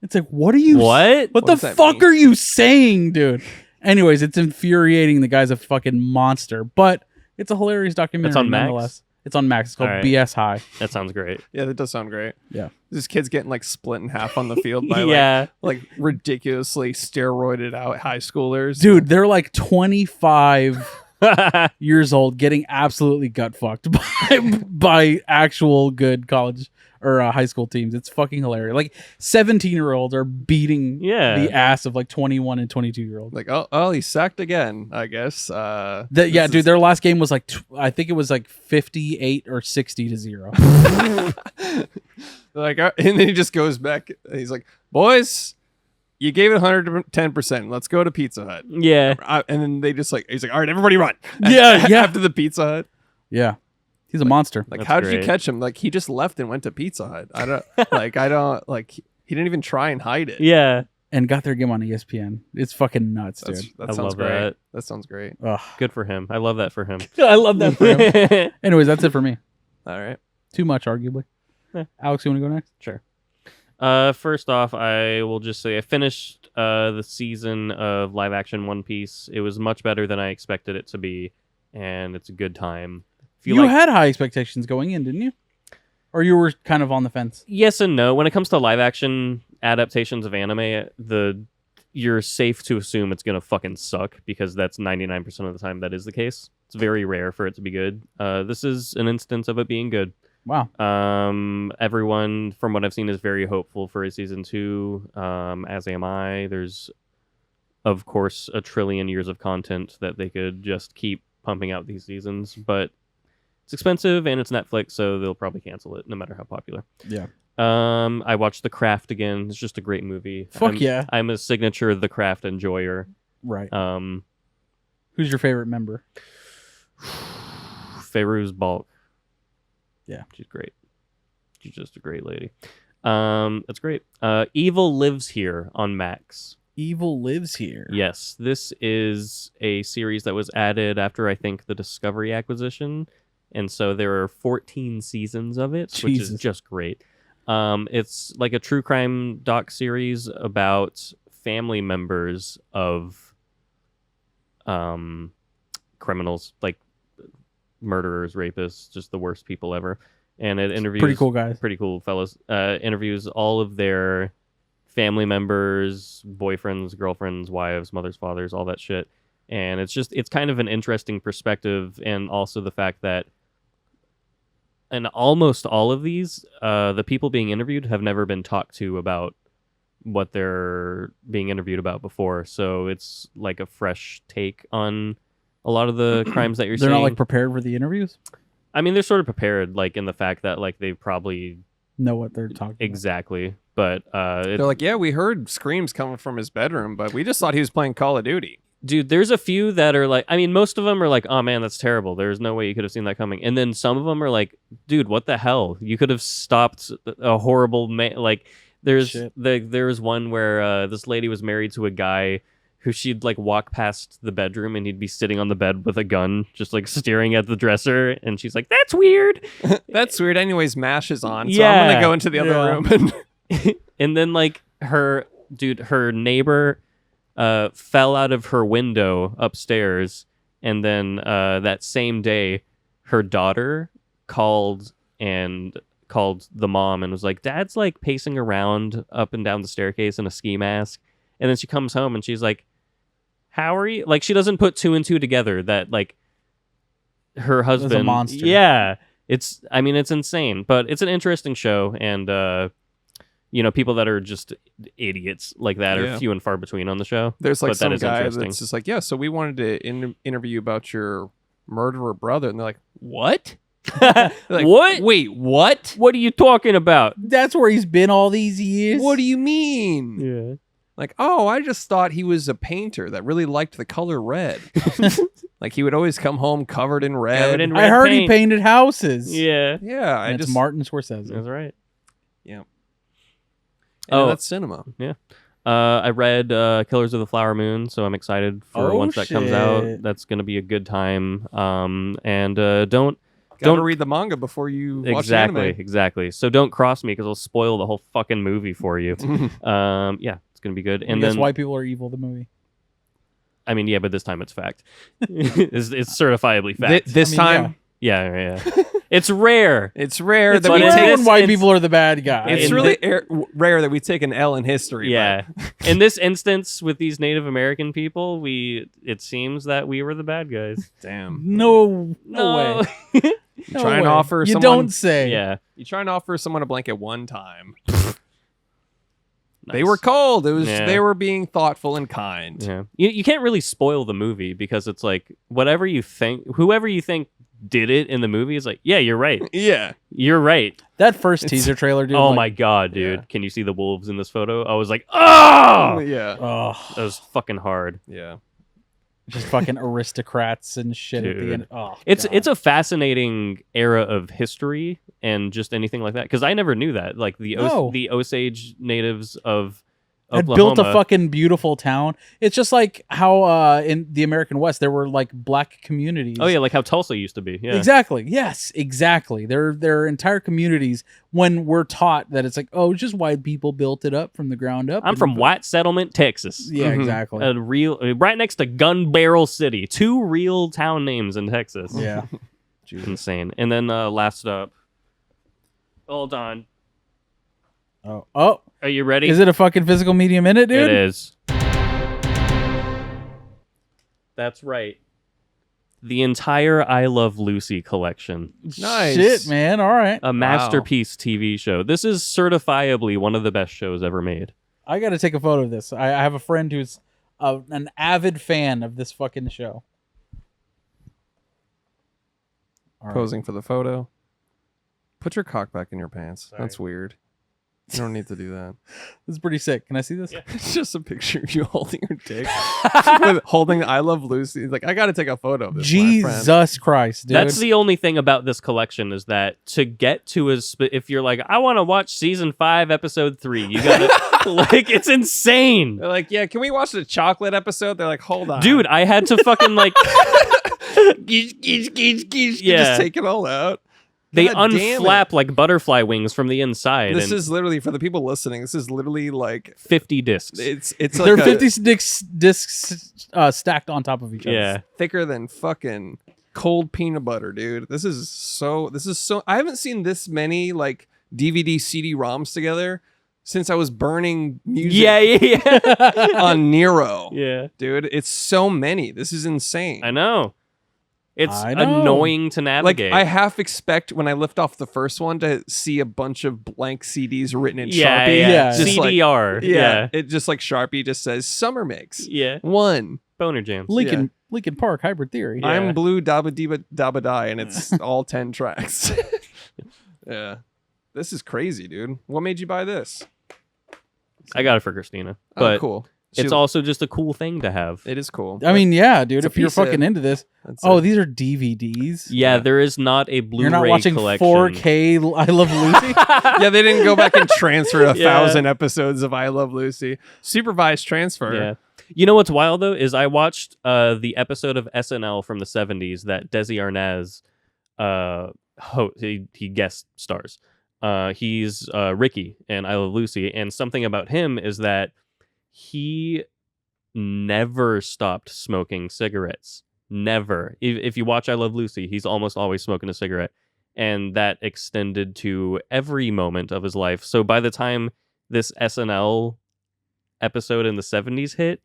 It's like, what are you? What? What does the that fuck mean? are you saying, dude? Anyways, it's infuriating. The guy's a fucking monster, but it's a hilarious documentary. It's on Max? nonetheless. It's on Max. It's called All right. BS High. That sounds great. Yeah, that does sound great. Yeah. This kid's getting like split in half on the field by Yeah. like ridiculously steroided out high schoolers. Dude, they're like 25 years old getting absolutely gut fucked by actual good college or high school teams. It's fucking hilarious. Like 17-year-olds are beating Yeah. the ass of like 21 and 22-year-olds. Like, oh, he sucked again, I guess. Dude, their last game was like I think it was like 58 or 60-0. Like, and then he just goes back. And he's like, boys, you gave it 110%. Let's go to Pizza Hut. Yeah. And then they just like, he's like, all right, everybody run. Yeah, yeah. After the Pizza Hut. Yeah. He's a monster. Like, That's how did you great. catch him? Like, he just left and went to Pizza Hut. I don't, he didn't even try and hide it. Yeah. And got their game on ESPN. It's fucking nuts, dude. That I sounds love great. that. That sounds great. Ugh. Good for him. I love that for him. I love that for him. Anyways, that's it for me. All right. Too much, arguably. Eh. Alex, you want to go next? Sure. First off, I will just say I finished the season of live action One Piece. It was much better than I expected it to be, and it's a good time. You had high expectations going in, didn't you? Or you were kind of on the fence? Yes and no. When it comes to live action adaptations of anime, you're safe to assume it's gonna fucking suck because that's 99% of the time that is the case. It's very rare for it to be good. This is an instance of it being good. Wow. Everyone, from what I've seen, is very hopeful for a season 2. As am I. There's, of course, a trillion years of content that they could just keep pumping out these seasons, but it's expensive and it's Netflix, so they'll probably cancel it no matter how popular. Yeah. I watched The Craft again. It's just a great movie. Yeah. I'm a signature The Craft enjoyer. Right. Um, Who's your favorite member? Feyreuz Balk. Yeah. She's great. She's just a great lady. That's great. Evil Lives Here on Max. Evil lives here. Yes, this is a series that was added after I think the Discovery acquisition, and so there are 14 seasons of it, which is Jesus. just great. It's like a true crime doc series about family members of criminals, like murderers, rapists, just the worst people ever. And it interviews Pretty cool guys. pretty cool fellas. Interviews all of their family members, boyfriends, girlfriends, wives, mothers, fathers, all that shit. And it's kind of an interesting perspective, and also the fact that in almost all of these, the people being interviewed have never been talked to about what they're being interviewed about before. So it's like a fresh take on a lot of the crimes that you're They're seeing. not like prepared for the interviews. I mean, they're sort of prepared, like in the fact that like they probably Know what they're talking exactly, but They're like, yeah, we heard screams coming from his bedroom, but we just thought he was playing Call of Duty. dude, there's a few that are like, I mean, most of them are like, oh man, that's terrible. There's no way you could have seen that coming. And then some of them are like, dude, what the hell? You could have stopped a horrible like. There's Shit. there's one where this lady was married to a guy who she'd like walk past the bedroom and he'd be sitting on the bed with a gun, just like staring at the dresser, and she's like, "That's weird." That's weird. Anyways, MASH is on, so I'm Yeah. gonna go into the other Yeah. room. And And then like her neighbor fell out of her window upstairs, and then that same day her daughter called the mom and was like, "Dad's like pacing around up and down the staircase in a ski mask." And then she comes home and she's like, "How are you?" Like, she doesn't put two and two together that like her husband monster. Yeah. It's insane, but it's an interesting show, and people that are just idiots like that Yeah. are few and far between on the show. there's like But that some is guy interesting. that's just like, yeah, so we wanted to interview you about your murderer brother, and they're like, what? They're like, What? Wait, what? What are you talking about? That's where he's been all these years. What do you mean? Yeah. Like, oh, I just thought he was a painter that really liked the color red. Like, he would always come home covered in red. Covered in I red heard he paint. painted houses. Yeah. Yeah, And it's Martin Scorsese. That's right. Oh, Oh. that's cinema. I read Killers of the Flower Moon, so I'm excited for Oh, once that comes out. shit. That's going to be a good time. And don't Gotta read the manga before you watch anime. exactly. So don't cross me because I'll spoil the whole fucking movie for you. Yeah, it's going to be good. And And guess then White People Are Evil, the movie. I mean, yeah, but this time it's fact. it's certifiably fact. This I mean, time, yeah. It's rare. it's rare It's that we but rare take. when white it's- people are the bad guys. It's in really rare that we take an L in history. Yeah. In this instance, with these Native American people, it seems that we were the bad guys. but damn. no way. No Try and way. offer You someone- don't say. Yeah. You try and offer someone a blanket one time. They Nice. were cold. It was Yeah. they were being thoughtful and kind. Yeah. You can't really spoil the movie because it's like whoever you think did it in the movie is like, yeah, you're right. Yeah. You're right. That first teaser trailer, dude. Oh like, my god, dude. Yeah. Can you see the wolves in this photo? I was like, oh! Yeah. Oh, That was fucking hard. Yeah. just fucking aristocrats and shit at the Dude. end. Oh, It's God. it's a fascinating era of history and just anything like that because I never knew that. Like the No. the Osage natives of had Oklahoma built a fucking beautiful town. It's just like how in the American West there were like black communities. Oh yeah, like how Tulsa used to be. Yeah. Exactly. Yes, exactly. There are entire communities when we're taught that it's like, oh, just white people built it up from the ground up. I'm and from bu- White Settlement, Texas. Yeah, Mhm. exactly. Right next to Gun Barrel City. Two real town names in Texas. Yeah. Insane. And then last up. Hold on. Oh, Are you ready? is it a fucking physical medium in it, dude? It is. That's right. The entire I Love Lucy collection. Nice. Shit, man. All right. A masterpiece TV show. This is certifiably one of the best shows ever made. I got to take a photo of this. I have a friend who's an avid fan of this fucking show. All right. Posing for the photo. Put your cock back in your pants. Sorry. That's weird. You don't need to do that. This is pretty sick. Can I see this? Yeah. It's just a picture of you holding your dick, holding "I Love Lucy." Like, I got to take a photo of this. my friend. Jesus Christ, dude. That's the only thing about this collection is that to get to if you're like, I want to watch season 5, episode 3, you gotta like, it's insane. They're like, yeah, can we watch the chocolate episode? They're like, hold on, Dude, I had to fucking like Yeah, just take it all out. they God damn unflap like butterfly wings from the inside. This and is literally, for the people listening, this is literally like 50 discs. it's There like are 50 discs stacked on top of each other. Yeah. thicker than fucking cold peanut butter, dude. This is so I haven't seen this many like DVD CD-ROMs together since I was burning music Yeah. on Nero. Yeah. Dude, it's so many. This is insane. I know. It's I know. annoying to Like, navigate. I half expect when I lift off the first one to see a bunch of blank CDs written in yeah, Sharpie. Yeah. Just like- CDR. yeah. It just like Sharpie just says Summer Mix. Yeah. 1. Boner jams. Lincoln Park Hybrid Theory. Yeah. I'm Blue Dabba Diba Dabba Die, and it's all 10 tracks. Yeah. This is crazy, dude. What made you buy this? I got it for Christina. Oh, But cool. it's also just a cool thing to have. It is cool. I mean, yeah, dude. It's a If you're piece of- fucking into this, That's oh, it. these are DVDs. Yeah, there is not a Blu-ray You're not watching collection. 4K I Love Lucy. Yeah, they didn't go back and transfer a Yeah. 1,000 episodes of I Love Lucy. Supervised transfer. Yeah. You know what's wild though is I watched the episode of SNL from the 70s that Desi Arnaz he guest stars. He's Ricky in I Love Lucy, and something about him is that he never stopped smoking cigarettes. Never. If you watch I Love Lucy, he's almost always smoking a cigarette, and that extended to every moment of his life. So by the time this SNL episode in the 70s hit,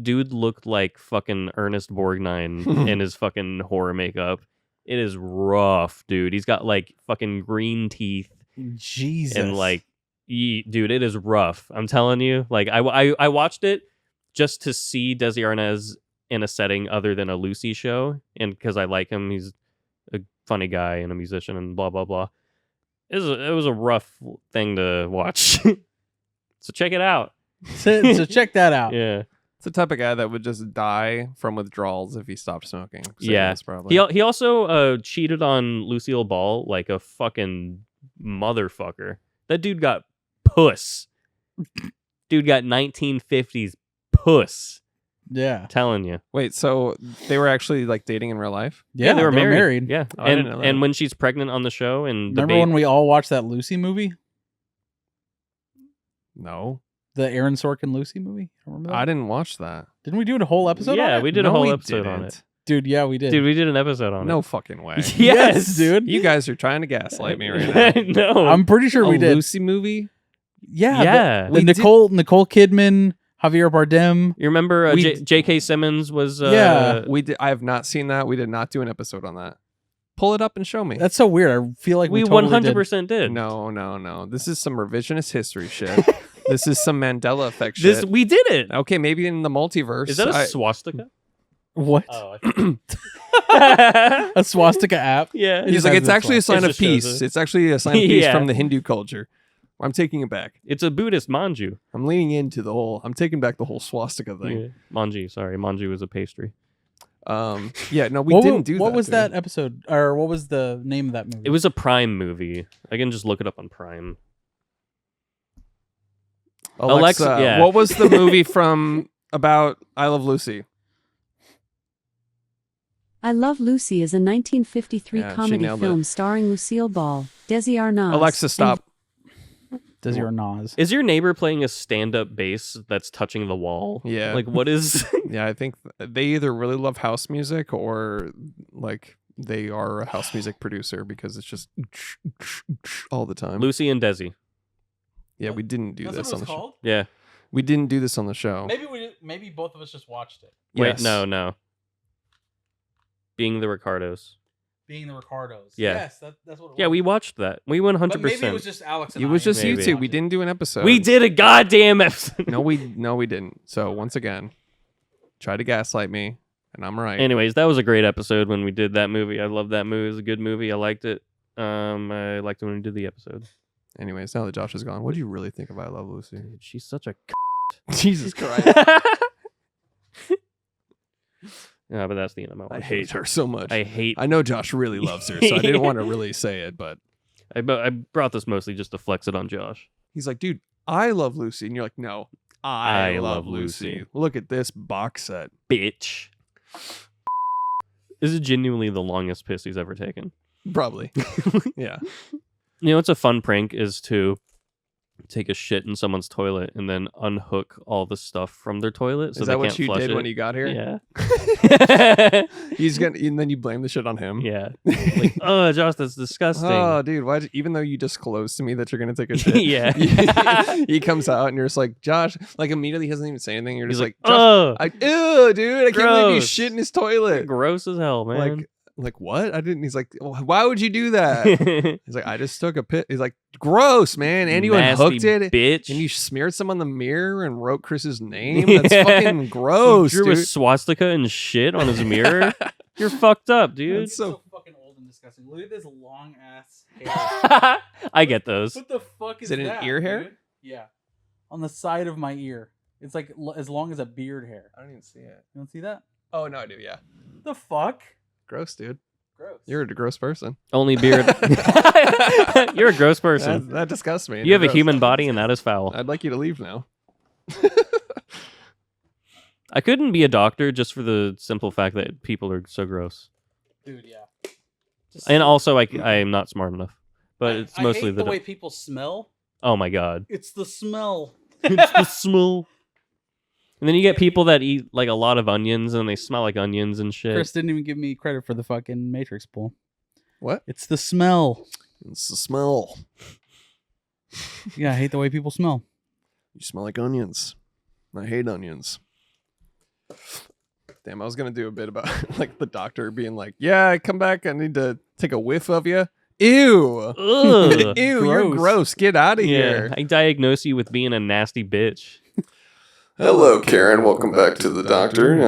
dude looked like fucking Ernest Borgnine in his fucking horror makeup. It is rough, dude. He's got like fucking green teeth Jesus. and like, dude, it is rough. I'm telling you. Like, I watched it just to see Desi Arnaz in a setting other than a Lucy show, and because I like him, he's a funny guy and a musician and blah blah blah. It was a rough thing to watch. So check it out. so check that out. Yeah. It's the type of guy that would just die from withdrawals if he stopped smoking. Yeah. Cigarettes, probably. He also cheated on Lucille Ball like a fucking motherfucker. That dude got puss. Dude got 1950s puss. Yeah. Telling you. Wait, so they were actually like dating in real life? Yeah, they were married. Yeah. Oh, I didn't know that. And when she's pregnant on the show and the Remember when we all watched that Lucy movie? No, The Aaron Sorkin Lucy movie? Remember that? I didn't watch that. Didn't we do a whole episode on Yeah, it? we did No, a whole we episode on didn't. it. Dude, yeah, we did. Dude, we did an episode on No it. fucking way. yes, dude. You guys are trying to gaslight me right now. No. I'm pretty sure we A did. Lucy movie? Yeah. Yeah. The We did- Nicole Kidman, Javier Bardem. You remember We- J.K. Simmons was Yeah. We did. I have not seen that. We did not do an episode on that. Pull it up and show me. That's so weird. I feel like we totally 100% did. No. This is some revisionist history shit. This is some Mandela effect shit. This we did it. Okay, maybe in the multiverse. Is that a I- swastika? What? Oh, A swastika app? yeah. He's Just like, has it's this actually a one. sign It of just shows peace. it. It's actually a sign of peace Yeah. from the Hindu culture. I'm taking it back. It's a Buddhist manju. I'm leaning into the whole. I'm taking back the whole swastika thing. Yeah. Manji, sorry. Manju is a pastry. Yeah, no, we What didn't do that. What was dude. that episode? Or what was the name of that movie? It was a Prime movie. I can just look it up on Prime. Alexa, yeah. what was the movie from about I Love Lucy? I Love Lucy is a 1953 Yeah, she comedy nailed it. film starring Lucille Ball, Desi Arnaz. Alexa, stop. Does your Nas? Is your neighbor playing a stand-up bass that's touching the wall? Yeah. Like, what is... Yeah, I think they either really love house music or like they are a house music producer because it's just all the time. Lucy and Desi. Yeah, we didn't do this on the show. Yeah. We didn't do this on the show. Maybe both of us just watched it. Wait, Yes. no. Being the Ricardos. Being the Ricardos. Yeah. Yes, that's what it was. Yeah, we watched that. We went 100%. But maybe it was just Alex and It was I. just you Maybe. two. We didn't do an episode. We did a goddamn episode. No, we didn't. So once again, try to gaslight me, and I'm right. Anyways, that was a great episode when we did that movie. I love that movie. It was a good movie. I liked it. I liked it when we did the episode. Anyways, now that Josh is gone, what do you really think of I Love Lucy? Dude, she's such a. Jesus Christ. Yeah, but that's the end of my I watch. hate her so much. I know Josh really loves her, so I didn't want to really say it, but I brought this mostly just to flex it on Josh. he's like, dude, I love Lucy. And you're like, no, I love Lucy. Look at this box set. Bitch. This is genuinely the longest piss he's ever taken. Probably. Yeah. You know, it's a fun prank is to take a shit in someone's toilet and then unhook all the stuff from their toilet so Is they that what can't you flush did it. when you got here? Yeah. He's gonna, and then you blame the shit on him. Yeah. Like, oh, Josh, that's disgusting. Oh, dude, why? Even though you disclosed to me that you're gonna take a shit, Yeah. he comes out and you're just like, Josh, like immediately he doesn't even say anything. You're He's just like, Josh, oh, ew, dude, I can't believe you Gross. shit in his toilet. gross as hell, man. Like what? I didn't. He's like, why would you do that? He's like, I just took a piss. He's like, gross, man. And you Nasty unhooked it, bitch. and you smeared some on the mirror and wrote Chris's name. That's fucking gross, Drew a dude. swastika and shit on his mirror. You're fucked up, dude. That's so. fucking old and disgusting. Look at this long ass hair. I get those. What the fuck is Is it an that, ear hair? dude? Yeah, on the side of my ear. It's like as long as a beard hair. I don't even see it. You don't see that? Oh no, I do. Yeah, The fuck? gross, dude. Gross. You're a gross person. Only beard. You're a gross person. That disgusts me. You have a You're gross. human body, and that is foul. I'd like you to leave now. I couldn't be a doctor just for the simple fact that people are so gross. dude. Yeah. And also, I am not smart enough. But it's mostly I hate the way people smell. Oh my god. It's the smell. It's the smell. And then you get people that eat like a lot of onions and they smell like onions and shit. Chris didn't even give me credit for the fucking Matrix pull. What? It's the smell. It's the smell. Yeah, I hate the way people smell. You smell like onions. I hate onions. Damn, I was gonna do a bit about like the doctor being like, "Yeah, come back. I need to take a whiff of you." Ew. Ugh. Ew, you're Gross. gross. Get out of Yeah, here. I diagnose you with being a nasty bitch. Hello, Karen. Welcome back to the doctor.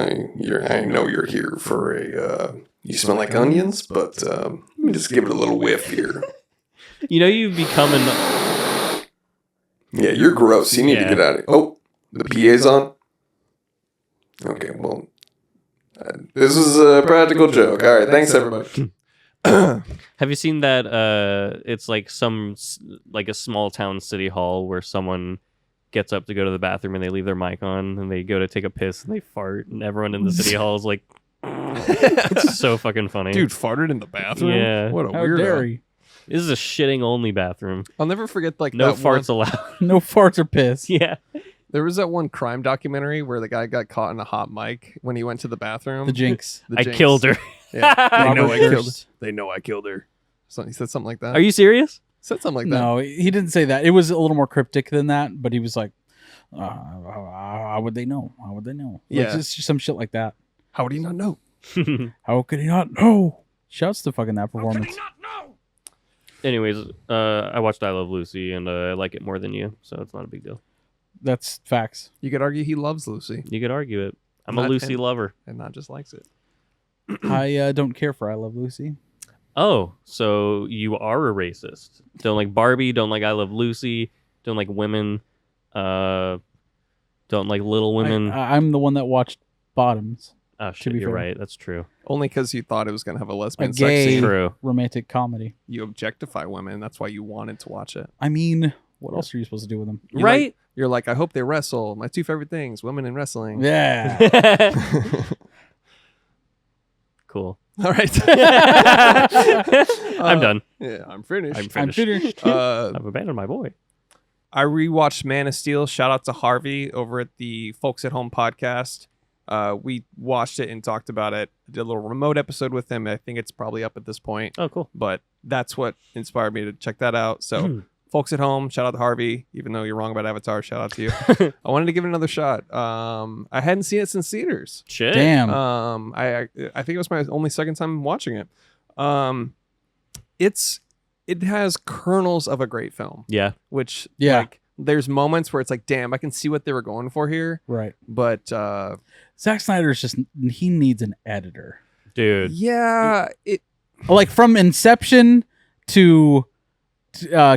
I know you're here for a. You smell like onions, but let me just give it a little whiff here. You know you've become an. Yeah, you're gross. You need to get out of here. Oh, the PA's on? Okay, well, this is a practical joke. All right, thanks, everybody. Have you seen that? It's like like a small town city hall where someone gets up to go to the bathroom and they leave their mic on and they go to take a piss and they fart and everyone in the city hall is like, it's so fucking funny. Dude farted in the bathroom? Yeah. What a How weirdo. dare you? This is a shitting only bathroom. I'll never forget like No that farts one, allowed. No farts or piss. Yeah. there was that one crime documentary where the guy got caught in a hot mic when he went to the bathroom. The Jinx. The I Jinx. killed her. Yeah. They know Robert I killed Durst. They know I killed her. So he said something like that. Are you serious? Said something like that. No, he didn't say that. It was a little more cryptic than that, but he was like, how would they know? How would they know? Like, Yeah. just some shit like that. How would he not know? How could he not know? Shouts to fucking that performance. Anyways, I watched I Love Lucy and I like it more than you, so it's not a big deal. That's facts. You could argue he loves Lucy You could argue it. I'm a Not- Lucy lover. and not just likes it. I don't care for I Love Lucy. Oh, so you are a racist. Don't like Barbie, don't like I Love Lucy, don't like women, don't like Little Women. I'm the one that watched Bottoms, Oh shit, be you're fair. right. That's true. Only because you thought it was going to have a lesbian A sex gay- scene. True. romantic comedy. You objectify women. That's why you wanted to watch it. I mean, what else are you supposed to do with them? You're Right? You're like, I hope they wrestle. My two favorite things, women and wrestling. Yeah. Cool. All right. I'm done. Yeah, I'm finished. I'm I'm finished. finished. I've abandoned my boy. I rewatched Man of Steel. Shout out to Harvey over at the Folks at Home podcast. We watched it and talked about it. Did a little remote episode with him. I think it's probably up at this point, Oh, cool. but that's what inspired me to check that out. So, Folks at Home, shout out to Harvey. Even though you're wrong about Avatar, shout out to you. I wanted to give it another shot. I hadn't seen it since theaters. Shit. Damn. I think it was my only second time watching it. It has kernels of a great film, Yeah. which Yeah. like there's moments where it's like, damn, I can see what they were going for here, Right. but Zack Snyder's just, he needs an editor. Dude. yeah, it Like from Inception to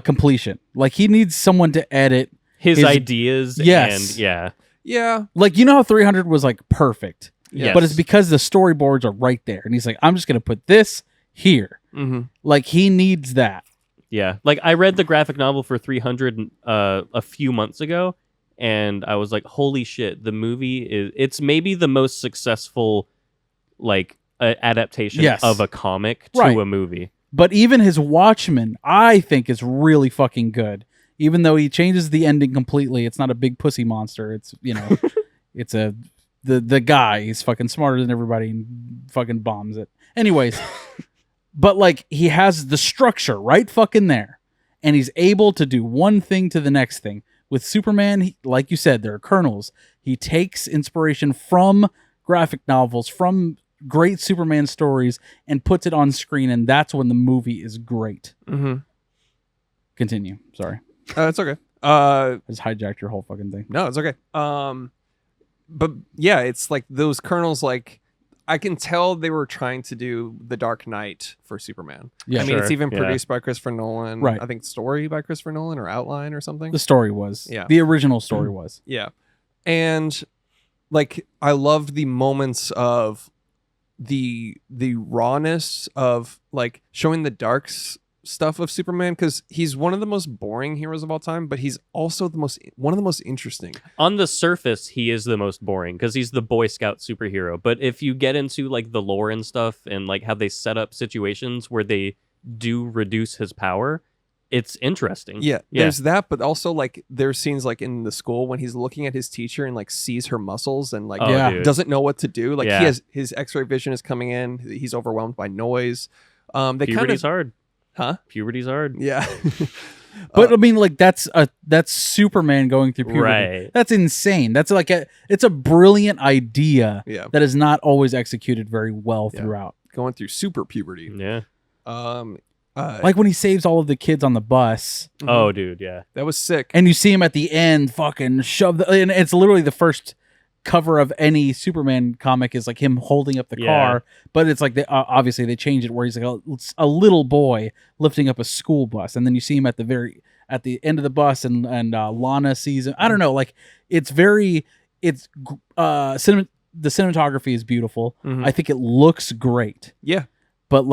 completion. Like he needs someone to edit his ideas. Yes. And yeah. Yeah. Like you know how 300 was like perfect, Yes. but it's because the storyboards are right there, and he's like, I'm just gonna put this here. Mm-hmm. Like he needs that. Yeah. Like I read the graphic novel for 300 a few months ago, and I was like, holy shit, the movie it's maybe the most successful like adaptation Yes. of a comic to Right. a movie. But even his Watchmen, I think, is really fucking good. Even though he changes the ending completely, it's not a big pussy monster. It's it's the guy. He's fucking smarter than everybody and fucking bombs it. Anyways, but like he has the structure right fucking there, and he's able to do one thing to the next thing. With Superman, like you said, there are kernels. He takes inspiration from graphic novels, from great Superman stories, and puts it on screen, and that's when the movie is great. Mm-hmm. Continue. Sorry. It's okay. I just hijacked your whole fucking thing. No, it's okay. But yeah, it's like those kernels. Like I can tell they were trying to do the Dark Knight for Superman. Yeah, I mean, it's sure. even Yeah. produced by Christopher Nolan. Right. I think story by Christopher Nolan or outline or something. The story was. Yeah. The original story was. Yeah, and like I loved the moments of the rawness of like showing the stuff of Superman, because he's one of the most boring heroes of all time, but he's also one of the most interesting. On the surface, he is the most boring because he's the Boy Scout superhero. But if you get into like the lore and stuff and like how they set up situations where they do reduce his power, it's interesting. Yeah, there's that, but also like there's scenes like in the school when he's looking at his teacher and like sees her muscles and like Oh, Yeah. dude. doesn't know what to do. Like Yeah. he has his X-ray vision is coming in. He's overwhelmed by noise. They kind Puberty's of, hard. huh? Puberty's hard. Yeah. But I mean, like that's Superman going through puberty. Right. That's insane. That's like it's a brilliant idea Yeah. that is not always executed very well Yeah. throughout. Going through super puberty. Yeah. Like when he saves all of the kids on the bus, Oh, dude. Yeah. that was sick. and you see him at the end fucking shove and it's literally the first cover of any Superman comic is like him holding up the Yeah. car, but it's like obviously they change it where he's like a little boy lifting up a school bus, and then you see him at the end of the bus, and Lana sees him. I don't know, like the cinematography is beautiful. Mhm. I think it looks great. Yeah. But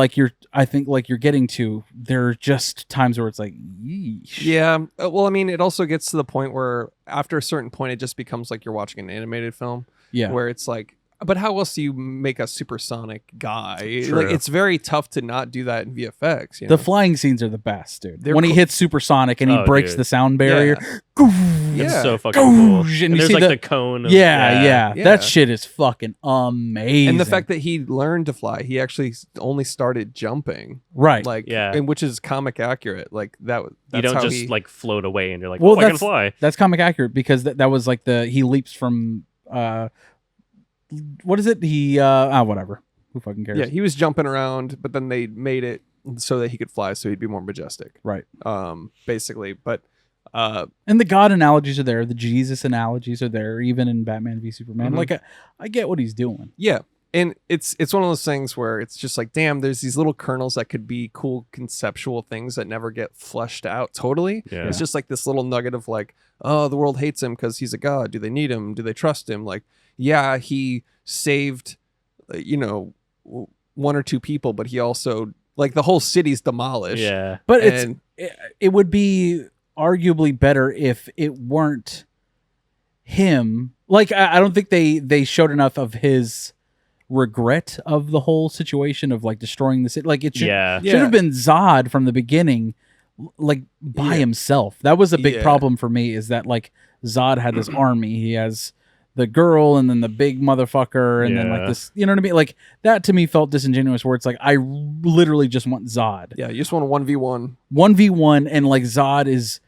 I think you're getting to, there are just times where it's like, yeesh. Yeah. Well, I mean, it also gets to the point where after a certain point, it just becomes like you're watching an animated film. Yeah. Where it's like, but how else do you make a supersonic guy? True. Like, it's very tough to not do that in VFX. You The know? flying scenes are the best, dude. They're When he cool. hits supersonic and he Oh, breaks dude. the sound barrier. It's Yeah. so fucking cool. Goosh, And and you there's see like the- the cone. Of, Yeah. Yeah. That shit is fucking amazing. And the fact that he learned to fly, he actually only started jumping, right. like, Yeah. and which is comic accurate. Like that. You That's don't how just he, like float away and you're like, Well, oh, I can fly. That's comic accurate because that was like he leaps from what is it? Whatever. Who fucking cares? Yeah, he was jumping around, but then they made it so that he could fly, so he'd be more majestic. Right. Basically, but And the God analogies are there. The Jesus analogies are there, even in Batman v Superman. Mhm. Like I get what he's doing. yeah, and it's one of those things where it's just like, damn, there's these little kernels that could be cool conceptual things that never get fleshed out totally. Yeah. It's just like this little nugget of like, oh, the world hates him because he's a god. Do they need him? Do they trust him? Like, yeah, he saved, one or two people, but he also, like, the whole city's demolished. Yeah. But And- it would be arguably better if it weren't him. Like I don't think they showed enough of his regret of the whole situation of like destroying the city. Like it should Yeah. Yeah. should have been Zod from the beginning, like by Yeah. himself. That was a big Yeah. problem for me, is that like Zod had this army. He has the girl and then the big motherfucker and then like Yeah. this, you know what I mean? Like that to me felt disingenuous, where it's like I literally just want Zod. Yeah, you just want a 1v1. 1v1, and like Zod is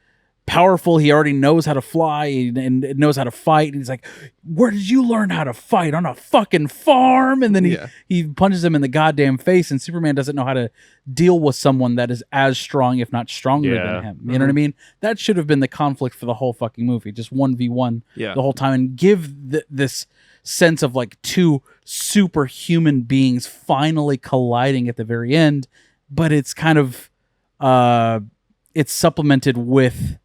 powerful. He already knows how to fly and knows how to fight. And he's like, where did you learn how to fight? On a fucking farm? And then he punches him in the goddamn face, and Superman doesn't know how to deal with someone that is as strong, if not stronger Yeah. than him. You know what I mean? That should have been the conflict for the whole fucking movie. Just 1v1 Yeah. the whole time, and give this sense of like two superhuman beings finally colliding at the very end. But it's kind of it's supplemented with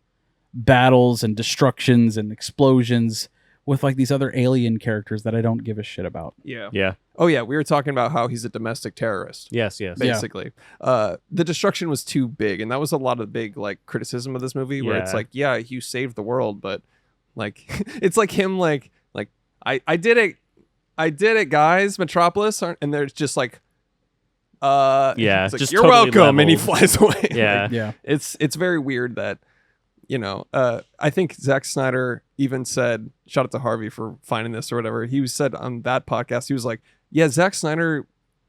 battles and destructions and explosions with like these other alien characters that I don't give a shit about. Yeah. Yeah. Oh yeah, we were talking about how he's a domestic terrorist. Yes. Yes. Yeah. Basically, the destruction was too big, and that was a lot of big like criticism of this movie, where it's Yeah. like, yeah, you saved the world, but like, it's like him, like I did it, guys, Metropolis, and they're just like, Yeah, it's like, just you're totally welcome, and he leveled. flies away. Yeah. Like, Yeah. it's very weird that, I think Zack Snyder even said, shout out to Harvey for finding this or whatever. He said on that podcast, he was like, yeah, Zack Snyder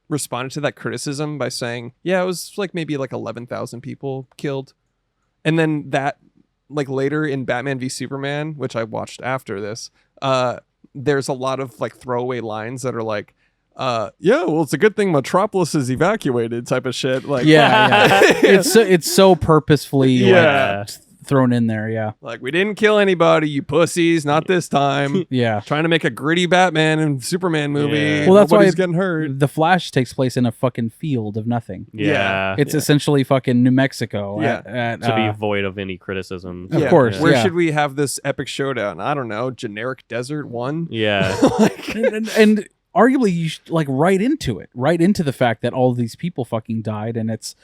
responded to that criticism by saying, yeah, it was like maybe like 11,000 people killed. And then that, like later in Batman v Superman, which I watched after this, there's a lot of like throwaway lines that are like, yeah, well, it's a good thing Metropolis is evacuated type of shit. Like, Yeah. It's so purposefully Yeah. like, thrown in there. Yeah. like, we didn't kill anybody, you pussies, not this time. Yeah. Trying to make a gritty Batman and Superman movie. Yeah. Well, that's why Nobody's getting hurt. The Flash takes place in a fucking field of nothing. Yeah. It's essentially fucking New Mexico. Yeah. At, to be void of any criticism. Of course, Where yeah. should we have this epic showdown? I don't know. Generic desert one? Yeah. Like, and arguably you should, like right into the fact that all these people fucking died, and it's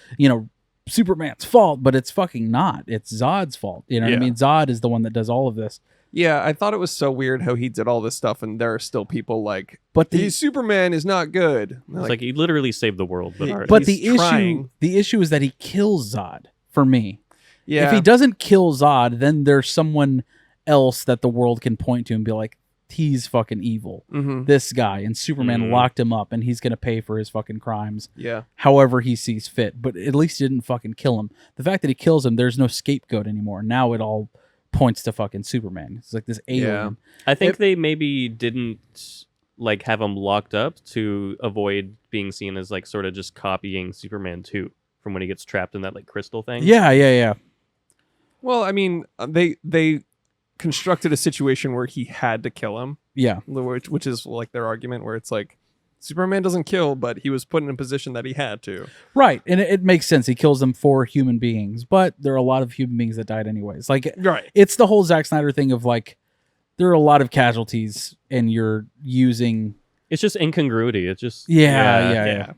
Superman's fault, but it's fucking not. It's Zod's fault. You know what I Yeah. mean? Zod is the one that does all of this. yeah, I thought it was so weird how he did all this stuff, and there are still people like, But the Superman is not good. It's like he literally saved the world, but He- already. but he's trying. the issue is that he kills Zod for me. yeah, If he doesn't kill Zod, then there's someone else that the world can point to and be like, he's fucking evil. Mhm. This guy, and Superman Mhm. locked him up, and he's gonna pay for his fucking crimes yeah, however he sees fit. But at least he didn't fucking kill him. The fact that he kills him, there's no scapegoat anymore. Now it all points to fucking Superman. It's like this alien. I think they maybe didn't like have him locked up to avoid being seen as like sort of just copying Superman 2 from when he gets trapped in that like crystal thing. Yeah. Well, I mean, they constructed a situation where he had to kill him, Yeah. which is like their argument, where it's like, Superman doesn't kill, but he was put in a position that he had to. Right. And it makes sense. He kills them for human beings, but there are a lot of human beings that died anyways. Like, Right. it's the whole Zack Snyder thing of like, there are a lot of casualties, and you're using. It's just incongruity. It's just Yeah.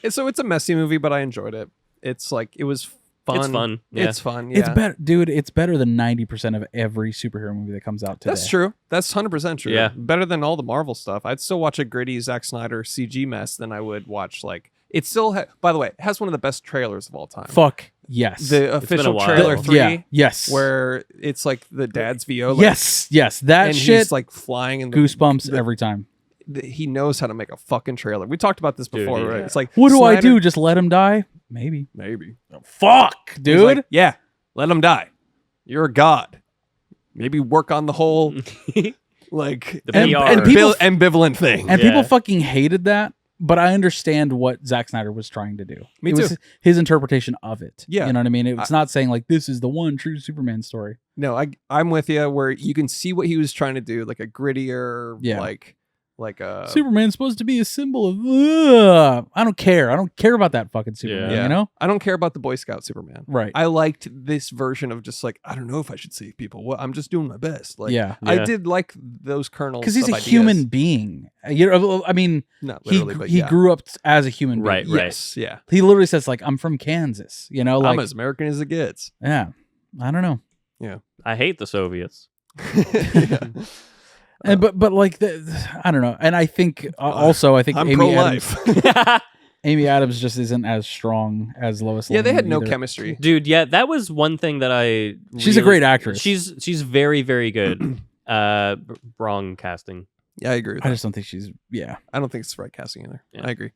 And so it's a messy movie, but I enjoyed it. It's like, it was fun. It's fun. Yeah. It's fun. Yeah. It's better, dude. It's better than 90% of every superhero movie that comes out today. That's true. That's 100% true. Yeah. Better than all the Marvel stuff. I'd still watch a gritty Zack Snyder CG mess than I would watch like, it still by the way, it has one of the best trailers of all time. Fuck yes. The been a official while. trailer 3, Yeah. Yes. where it's like the dad's VO. Like, yes. That and shit. he's like flying in the Goosebumps every time. he knows how to make a fucking trailer. We talked about this Dude, before, yeah. right? It's like, What do I Snyder- do? Just let him die? Maybe. Maybe. Fuck, He's dude. like, yeah, let him die. You're a god. Maybe work on the whole like The And- PR. and people- ambivalent thing. And Yeah. people fucking hated that, but I understand what Zack Snyder was trying to do. Me It was too. his interpretation of it. Yeah. You know what I mean? It's not saying like this is the one true Superman story. No, I'm with you. Where you can see what he was trying to do, like a grittier, Yeah. like a Superman's supposed to be a symbol of ugh. I don't care. I don't care about that fucking Superman, Yeah. you know? I don't care about the Boy Scout Superman. Right. I liked this version of just like, I don't know if I should save people. Well, I'm just doing my best. Like, Yeah. I Yeah. did like those kernels Because he's of a ideas. human being. You know, I mean, Not he literally, but he yeah. grew up as a human being. Right. Yes, yeah. He literally says like, I'm from Kansas. You know, like I'm as American as it gets. yeah. I don't know. I hate the Soviets. Yeah. And, but like I don't know. And I think also I think I'm Amy Adams, pro-life. Amy Adams just isn't as strong as Lois Lane. Yeah, they had no either. chemistry. Dude, yeah, that was one thing that I She's a great actress. She's very, very good. Wrong casting. Yeah, I agree with I that. just don't think she's I don't think it's the right casting either. Yeah. I agree.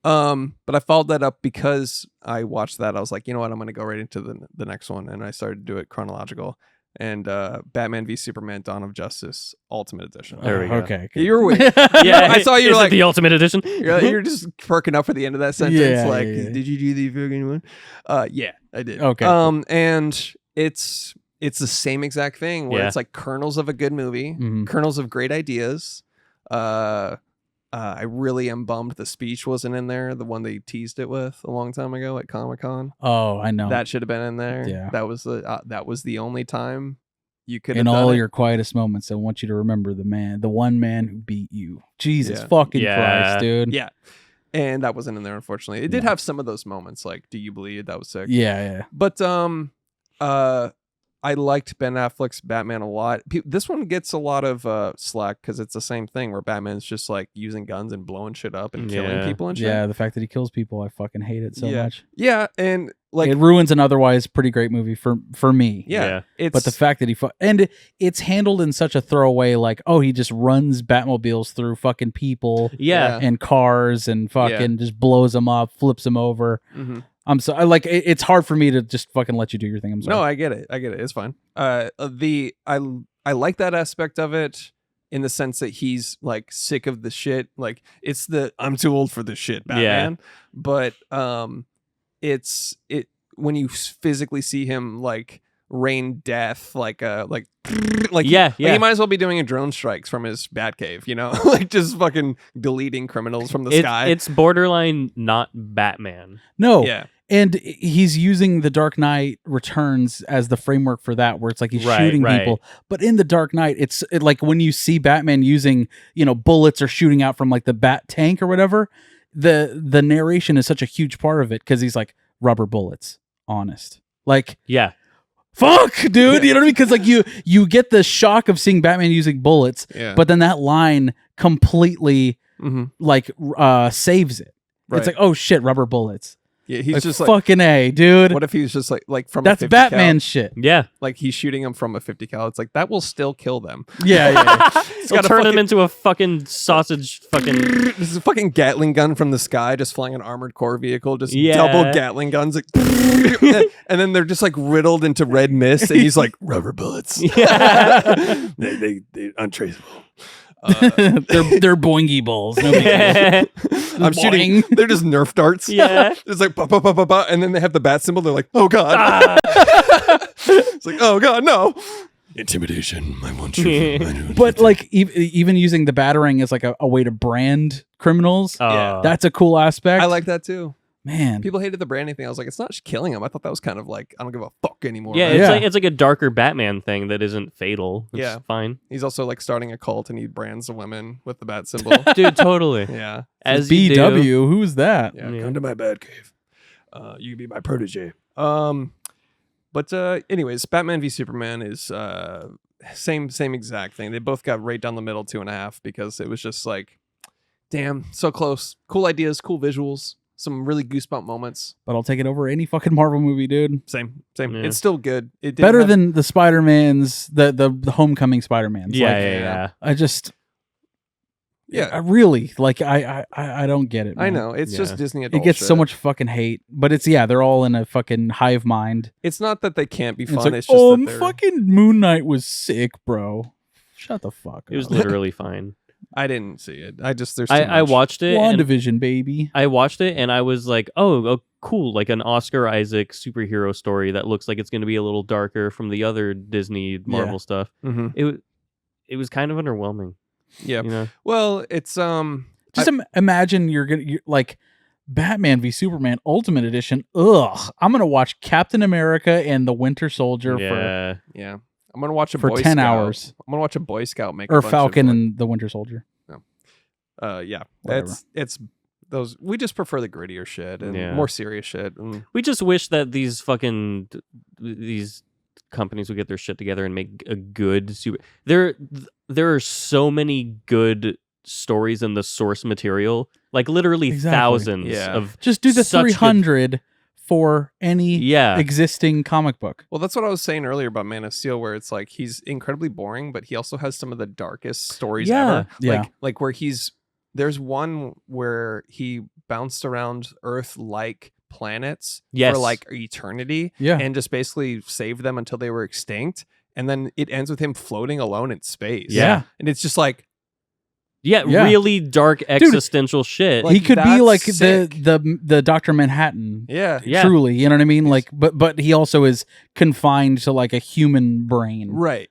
But I followed that up because I watched that. I was like, you know what? I'm going to go right into the next one. And I started to do it chronological. And Batman v Superman Dawn of Justice Ultimate Edition. There we go. Okay. You were with Yeah, I saw you is were it like- the Ultimate Edition. you're just perking up for the end of that sentence. Yeah, like, yeah. did you do the fucking one? Yeah, I did. Okay, And it's the same exact thing where Yeah. it's like kernels of a good movie, Mhm. kernels of great ideas. I I really am bummed the speech wasn't in there. The one they teased it with a long time ago at Comic-Con. Oh, I know. That should have been in there. Yeah. That was the only time you could have In done all it. your quietest moments, I want you to remember the one man who beat you. Jesus Yeah. fucking Yeah. Christ, dude. Yeah. And that wasn't in there, unfortunately. It did have some of those moments, like "Do you bleed?" That was sick. Yeah. But I liked Ben Affleck's Batman a lot. This one gets a lot of slack because it's the same thing where Batman's just like using guns and blowing shit up and killing Yeah. people and shit. Yeah, the fact that he kills people, I fucking hate it so much. Yeah, and like it ruins an otherwise pretty great movie for me. yeah, it's But the fact that and it's handled in such a throwaway, like, oh, he just runs Batmobiles through fucking people Yeah. and cars and fucking just blows them up, flips them over. Mhm. I'm so I like it's hard for me to just fucking let you do your thing. I'm sorry. No, I get it. It's fine. I like that aspect of it in the sense that he's like sick of the shit. Like it's the I'm too old for this shit, Batman. But it's when you physically see him like rain death, like he might as well be doing a drone strikes from his Batcave, you know, like just fucking deleting criminals from the sky. It's borderline not Batman. No. Yeah. And he's using The Dark Knight Returns as the framework for that, where it's like he's shooting people. But in The Dark Knight, it's like when you see Batman using, bullets or shooting out from like the bat tank or whatever, the narration is such a huge part of it because he's like, rubber bullets, honest. Like, Yeah. fuck, dude. You know what I mean? Because like you get the shock of seeing Batman using bullets, Yeah. but then that line completely saves it. Right. It's like, oh shit, rubber bullets. Yeah, he's Like, just like, fucking A, dude. what if he's just like from That's a 50 Batman cal? shit. Yeah. Like he's shooting him from a 50 cal. It's like that will still kill them. Yeah. He'll turn him into a fucking sausage fucking... This is a fucking Gatling gun from the sky, just flying an armored core vehicle, just Yeah. double Gatling guns, like, and then they're just like riddled into red mist, and he's like rubber bullets. Yeah. they untraceable. they're boingy balls. No big deal. I'm shooting. Boing. They're just Nerf darts. Yeah. It's like pa pa pa pa pa, and then they have the bat symbol. They're like, oh god. Ah. It's like, oh god, no. Intimidation. I want you. But like even using the battering as like a way to brand criminals, Oh. that's a cool aspect. I like that too. Man. People hated the branding thing. I was like, it's not just killing them. I thought that was kind of like, I don't give a fuck anymore. Yeah, right? it's like a darker Batman thing that isn't fatal. It's Yeah. fine. He's also like starting a cult, and he brands the women with the bat symbol. Dude, totally. Yeah. As you do. BW, who's that? Yeah, Yeah. come to my bad cave. You can be my protege. But anyways, Batman v Superman is same exact thing. They both got right down the middle, 2.5, because it was just like, damn, so close. Cool ideas, cool visuals, some really goosebump moments. But I'll take it over any fucking Marvel movie, dude. Same. Yeah. It's still good. It didn't Better have- than the Spider-Mans, the Homecoming Spider-Mans. Yeah, Like, yeah. I just Yeah. I really like I don't get it. I man. know. It's Yeah. just Disney It adult gets shit. so much fucking hate, but it's they're all in a fucking hive mind. It's not that they can't be It's fun. like, It's just that they're... fucking Moon Knight was sick, bro. Shut the fuck It was up. literally fine. I didn't see it. I just there's too I much. watched it. And WandaVision, baby. I watched it and I was like, oh, cool, like an Oscar Isaac superhero story that looks like it's going to be a little darker from the other Disney Marvel stuff. Mhm. It was kind of underwhelming. Yeah. You know? Well, it's Just imagine you're like Batman v Superman Ultimate Edition. Ugh, I'm gonna watch Captain America and the Winter Soldier Yeah. yeah. I'm gonna watch a for Boy 10 Scout. hours. I'm gonna watch a Boy Scout make or a bunch Falcon of, and the Winter Soldier. yeah. Whatever. It's those. We just prefer the grittier shit and Yeah. more serious shit. And We just wish that these companies would get their shit together and make a good super. There are so many good stories in the source material, like literally Exactly. thousands Yeah. of. Just do the Such good- 300 for any Yeah. existing comic book. well, that's what I was saying earlier about Man of Steel, where it's like he's incredibly boring, but he also has some of the darkest stories Yeah. ever. Yeah. Like where there's one where he bounced around Earth-like planets Yes. for like eternity. Yeah. And just basically saved them until they were extinct. And then it ends with him floating alone in space. Yeah. And it's just like, Yeah, Yeah. really dark existential shit. Like, he could be that's like sick. the Dr. Manhattan. yeah. Yeah. Truly, you know what I mean? Like, but he also is confined to like a human brain. Right.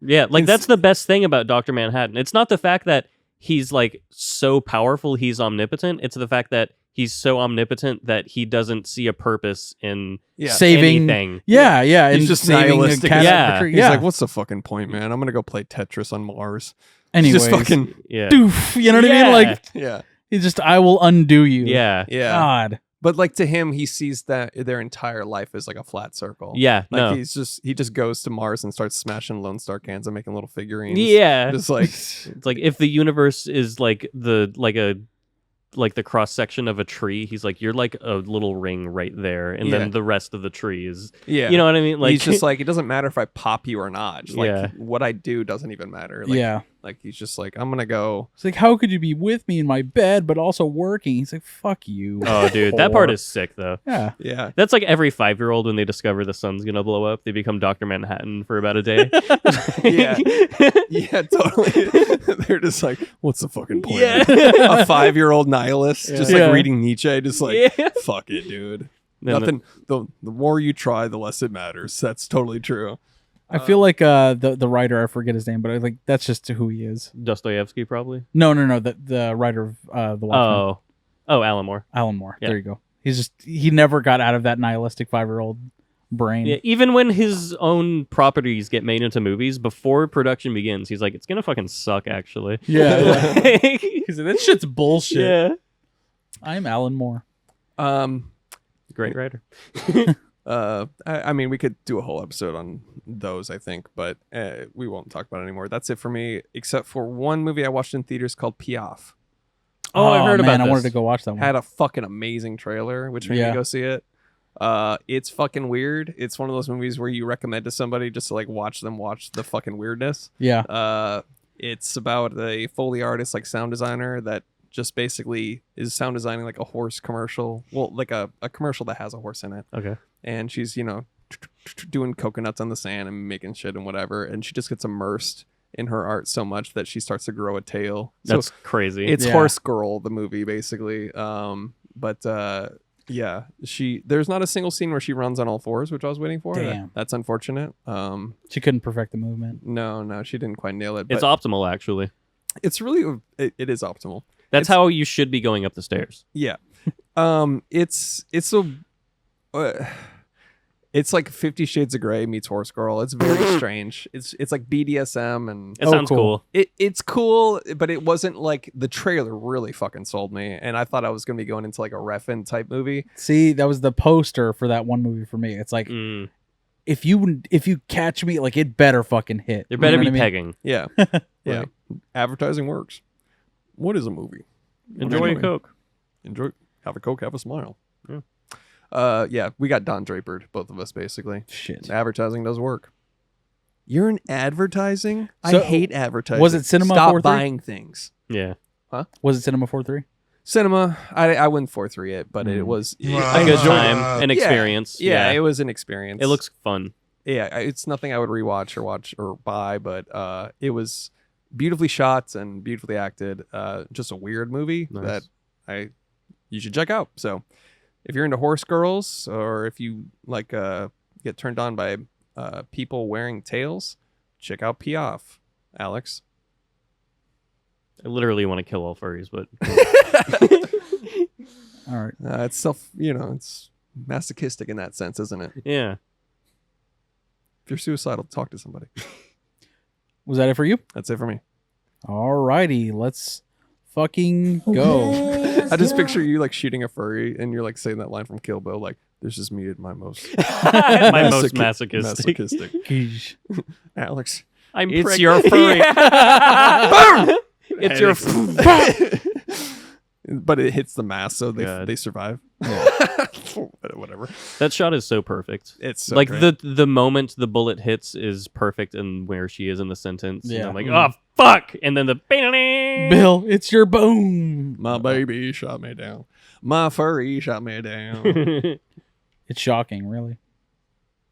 Yeah, like It's- that's the best thing about Dr. Manhattan. It's not the fact that he's like so powerful, he's omnipotent. It's the fact that he's so omnipotent that he doesn't see a purpose in saving anything. Yeah, and He's just saving a nihilistic. cat Yeah. out of a tree. He's Yeah. like, what's the fucking point, man? I'm gonna go play Tetris on Mars. Anyways, Just fucking Yeah. doof. You know what I mean? Like yeah. he's just, I will undo you. Yeah. Yeah. God. But like to him, he sees that their entire life is like a flat circle. Yeah. Like No. he just goes to Mars and starts smashing Lone Star cans and making little figurines. Yeah. Just like It's like if the universe is like the cross section of a tree, he's like, you're like a little ring right there, and Yeah. then the rest of the tree is, yeah. you know what I mean? Like he's just like, it doesn't matter if I pop you or not. Just, like Yeah. what I do doesn't even matter. Like, Yeah. Like he's just like, I'm gonna go. It's like, how could you be with me in my bed but also working? He's like, fuck you. oh, dude, that part whore. is sick though. Yeah. Yeah. That's like every 5-year-old when they discover the sun's gonna blow up, they become Dr. Manhattan for about a day. Yeah. Yeah, totally. They're just like, what's the fucking point? Yeah. A 5-year-old nihilist, just Yeah. like reading Nietzsche, just like, Yeah. fuck it, dude. Then Nothing. The more you try, the less it matters. That's totally true. I feel like the writer, I forget his name, but I like that's just who he is. Dostoevsky probably. No, the writer of the Watchmen. Oh, Alan Moore. Alan Moore. Yeah. There you go. He never got out of that nihilistic 5-year-old brain. Yeah, even when his own properties get made into movies, before production begins, he's like, it's gonna fucking suck, actually. Yeah. Like- He's like, that shit's bullshit. yeah. I'm Alan Moore. Great writer. I mean, we could do a whole episode on those, I think, but we won't talk about it anymore. That's it for me, except for one movie I watched in theaters called Piaffe. Oh, I heard man, about I wanted this. to go watch that one. Had a fucking amazing trailer, which made Yeah. me go see it. It's fucking weird. It's one of those movies where you recommend to somebody just to like watch them watch the fucking weirdness. Yeah. It's about a Foley artist, like sound designer, that just basically is sound designing like a horse commercial. Well, like a commercial that has a horse in it. Okay. And she's, doing coconuts on the sand and making shit and whatever. And she just gets immersed in her art so much that she starts to grow a tail. That's So crazy. it's Yeah. Horse Girl, the movie, basically. Yeah, there's not a single scene where she runs on all fours, which I was waiting for. Damn. That's unfortunate. She couldn't perfect the movement. No, she didn't quite nail it. It's But optimal, actually. it's really, it is optimal. That's how you should be going up the stairs. Yeah. It's like 50 Shades of Grey meets Horse Girl. It's very strange. It's like BDSM and It sounds cool. cool. it's cool, but it wasn't like the trailer really fucking sold me. And I thought I was gonna be going into like a Refn type movie. See, that was the poster for that one movie for me. It's like Mm. if you catch me, like it better fucking hit. There better You know be what I mean? pegging. Yeah. Yeah. Advertising works. What is a movie? Enjoy a Coke. Enjoy. Have a Coke. Have a smile. Yeah. Yeah. We got Don Drapered, both of us, basically. Shit. Advertising does work. You're in advertising? I So, hate advertising. was it Cinema Stop 4-3? buying things. Yeah. Was it Cinema 4-3? Cinema. I wouldn't 4-3 it, but it was A I good enjoyed time, an Yeah. experience. Yeah, it was an experience. It looks fun. Yeah, it's nothing I would rewatch or watch or buy, but it was beautifully shot and beautifully acted. Just a weird movie Nice. that you should check out. So if you're into horse girls or if you like get turned on by people wearing tails, check out Piaffe, Alex. I literally want to kill all furries, but All right. It's self, it's masochistic in that sense, isn't it? yeah. If you're suicidal, talk to somebody. Was that it for you? That's it for me. Alrighty, let's fucking go. I just picture you like shooting a furry and you're like saying that line from Kill Bill, like, this is me at my most My most masochistic. Geesh. Alex. I'm It's pregnant. your furry. Yeah. It's your But it hits the mask, so God. they survive. Whatever. That shot is so perfect. It's so like great. the moment the bullet hits is perfect in where she is in the sentence. And Yeah. I'm like, oh fuck, and then the Bill, it's your boom. My baby shot me down. My furry shot me down. It's shocking, really.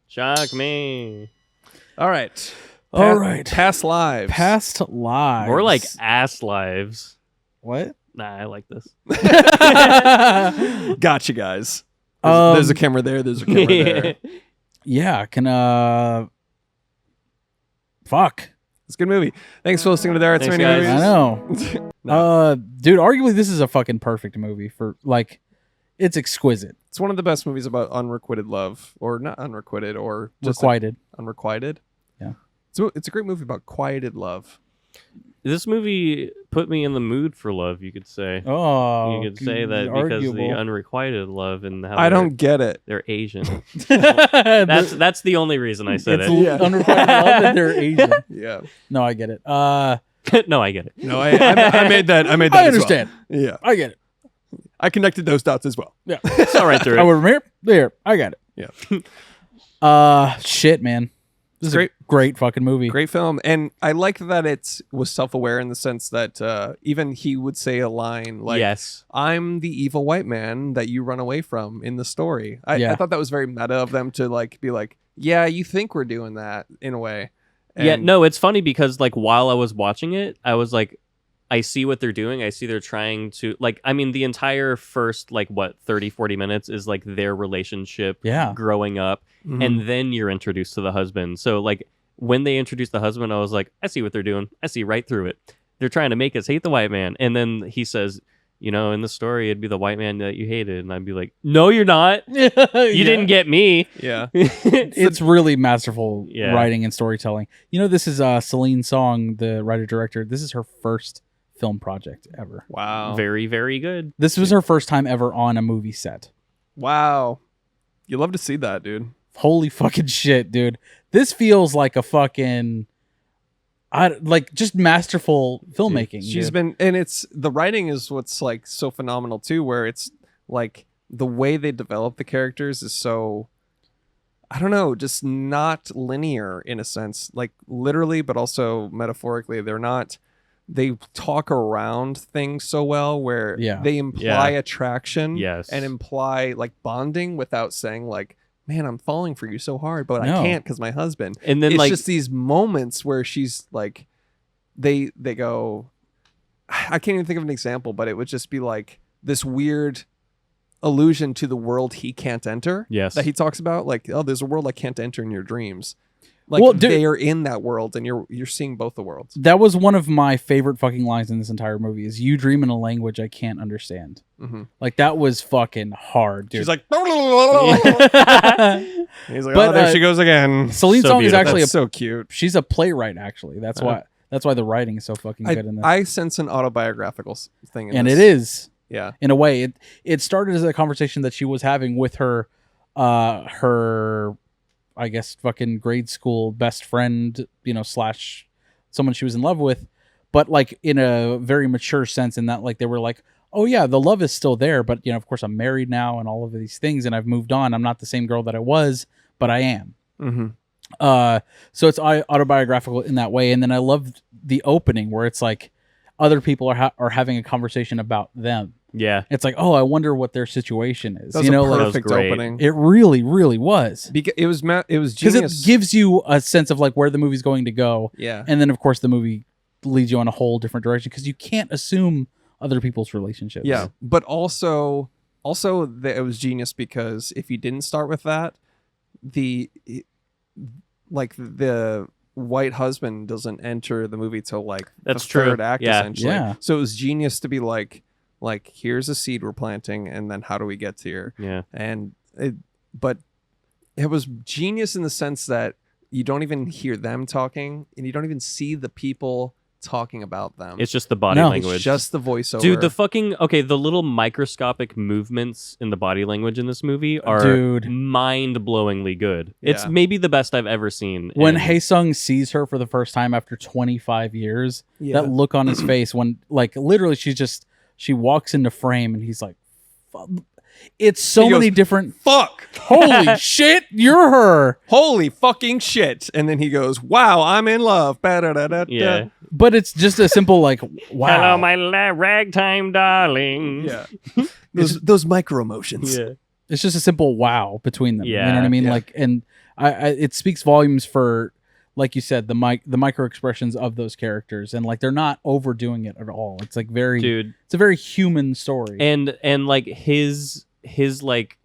Shock me. All right. All right. Past lives. Past lives. More like ass lives. what? Nah, I like this. Gotcha, guys. There's a camera there. There's a camera there. Yeah, fuck. It's a good movie. Thanks for listening to There It's Thanks, Many guys. I Movies. know. Dude, arguably this is a fucking perfect movie for like, it's exquisite. It's one of the best movies about unrequited love, or not unrequited, or just Requited. unrequited. Yeah. It's a great movie about quieted love. This movie put me in the mood for love, you could say. Oh, You could say that because of the arguable. unrequited love and how I don't get it. they're Asian. That's That's the only reason I said it's it. Yeah. unrequited love and they're Asian. Yeah. No, I get it. No, I get it. No, I made that. I made that. I as well. understand. Yeah. I get it. I connected those dots as well. Yeah. Saw right through I it. went from here, there. I got it. Yeah. Shit, man. This is Great. a great fucking movie. Great film, and I like that it was self-aware in the sense that even he would say a line like, Yes. "I'm the evil white man that you run away from" in the story. I Yeah. thought that was very meta of them to like be like, "Yeah, you think we're doing that in a way." Yeah, And- no, it's funny because like while I was watching it, I was like, I see what they're doing. I see they're trying to like, I mean, the entire first like 30, 40 minutes is like their relationship Yeah. growing up. Mhm. And then you're introduced to the husband. So like when they introduced the husband, I was like, I see what they're doing. I see right through it. They're trying to make us hate the white man. And then he says, you know, in the story, it'd be the white man that you hated. And I'd be like, no, you're not. You didn't get me. yeah, It's really masterful Yeah. writing and storytelling. You know, this is Celine Song, the writer-director. This is her first film project ever. wow, Very, very good. This was her first time ever on a movie set. wow. You love to see that, dude. Holy fucking shit, dude. This feels like a fucking like just masterful filmmaking. She's dude. been, and it's the writing is what's like so phenomenal too, where it's like the way they develop the characters is so, I don't know, just not linear in a sense, like literally, but also metaphorically. They talk around things so well where Yeah. they imply attraction Yes. and imply like bonding without saying like, man, I'm falling for you so hard, but No. I can't because my husband. And then It's like, just these moments where she's like, they go, I can't even think of an example, but it would just be like this weird allusion to the world he can't enter. yes. That he talks about, like, oh, there's a world I can't enter in your dreams. Like, Well, dude- they are in that world, and you're seeing both the worlds. That was one of my favorite fucking lines in this entire movie is you dream in a language I can't understand. Mm-hmm. Like that was fucking hard, dude. She's like, he's like, But, oh, there she goes again. Celine So Song is beautiful. actually That's so cute. she's a playwright actually. That's why the writing is so fucking good in this. I sense an autobiographical thing in and this. it is. Yeah. In a way, it started as a conversation that she was having with her I guess fucking grade school best friend, you know, slash someone she was in love with, but like in a very mature sense in that like they were like, oh yeah, the love is still there, but you know, of course I'm married now and all of these things and I've moved on. I'm not the same girl that I was, but I am. Mm-hmm. So it's autobiographical in that way. And then I loved the opening where it's like other people are having a conversation about them. yeah. It's like, oh, I wonder what their situation is. That was You know, a like perfect That was great. opening. it really, really was. It was Because genius. it gives you a sense of like where the movie's going to go. Yeah. And then of course the movie leads you on a whole different direction because you can't assume other people's relationships. Yeah, but also that it was genius because if you didn't start with that, the white husband doesn't enter the movie till like That's the true. third act Yeah. essentially. Yeah. So it was genius to be like here's a seed we're planting, and then how do we get here? Yeah. But it was genius in the sense that you don't even hear them talking, and you don't even see the people talking about them. It's just the body No. language. It's just the voiceover. Dude, the little microscopic movements in the body language in this movie are Dude. mind-blowingly good. It's Yeah. maybe the best I've ever seen. When and- Haesung sees her for the first time after 25 years, Yeah. that look on his face when like literally she walks into frame and he's like, "Fu-" it's so He goes, many different. fuck. Holy shit, you're her. Holy fucking shit. And then he goes, wow, I'm in love. Ba-da-da-da-da. Yeah. But it's just a simple like, wow. Hello, my ragtime darling. Yeah. those micro emotions. Yeah. It's just a simple wow between them. You know what I Yeah, mean? yeah. Like, and I it speaks volumes for, like you said, the micro expressions of those characters, and like they're not overdoing it at all. It's like very, Dude. it's a very human story. And like his like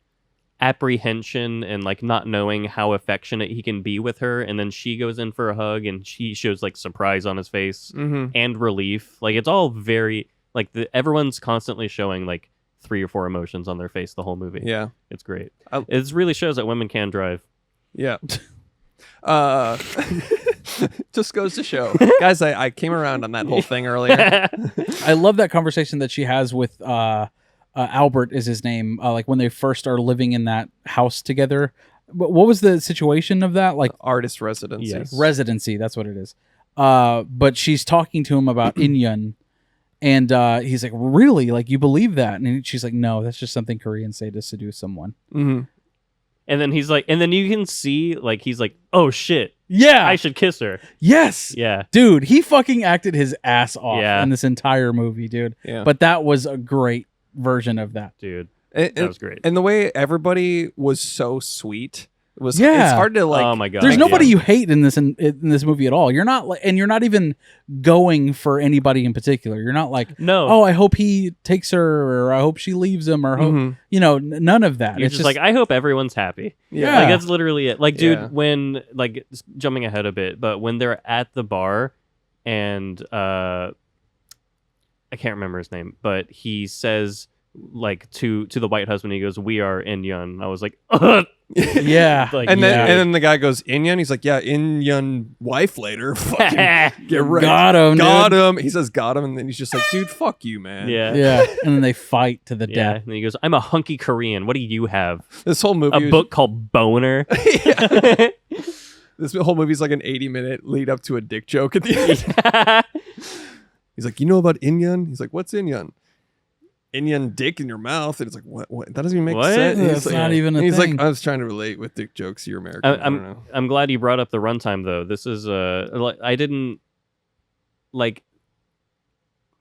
apprehension and like not knowing how affectionate he can be with her, and then she goes in for a hug and she shows like surprise on his face and relief. Like it's all very like everyone's constantly showing like 3 or 4 emotions on their face the whole movie. Yeah. It's great. It really shows that women can drive. Yeah. Just goes to show. Guys, I came around on that whole thing earlier. I love that conversation that she has with Albert is his name. Like when they first are living in that house together. What was the situation of that? Like Artist residency. Yes. residency. That's what it is. But she's talking to him about Inyeon. And he's like, really? Like, you believe that? And she's like, no, that's just something Koreans say to seduce someone. Mm-hmm. And then he's like, and then you can see like he's like, oh shit, Yeah. I should kiss her. Yes. Yeah. Dude, he fucking acted his ass off Yeah. in this entire movie, dude. Yeah. But that was a great version of that. Dude, And, that was great. And the way everybody was so sweet was Yeah. it's hard to like. Oh my god. There's nobody yeah. you hate in this movie at all. You're not like, and you're not even going for anybody in particular. You're not like, No. oh, I hope he takes her, or I hope she leaves him, or hope Mhm. none of that. You're It's just like, I hope everyone's happy. Yeah. Like that's literally it. Like, dude, Yeah. when like jumping ahead a bit, but when they're at the bar and I can't remember his name, but he says like to the white husband, he goes, "We are Inyeon." I was like, ugh. yeah, Like, And then Yeah. and then the guy goes, Inyeon? He's like, yeah, Inyeon wife later. Fucking get right. got him, Got dude. him. He says got him, and then he's just like, dude, fuck you, man. Yeah. Yeah, and then they fight to the Yeah. death. And he goes, "I'm a hunky Korean. What do you have? This whole movie A was- book called Boner?" Yeah. This whole movie's like an 80-minute lead up to a dick joke at the end. He's like, you know about Inyeon? He's like, what's Inyeon? Inyeon dick in your mouth. And it's like, what? That doesn't even make What? sense. That's He's like, not even a he's thing. like, I was trying to relate with dick jokes. You're American. I don't know. I'm glad you brought up the runtime though. This is I didn't like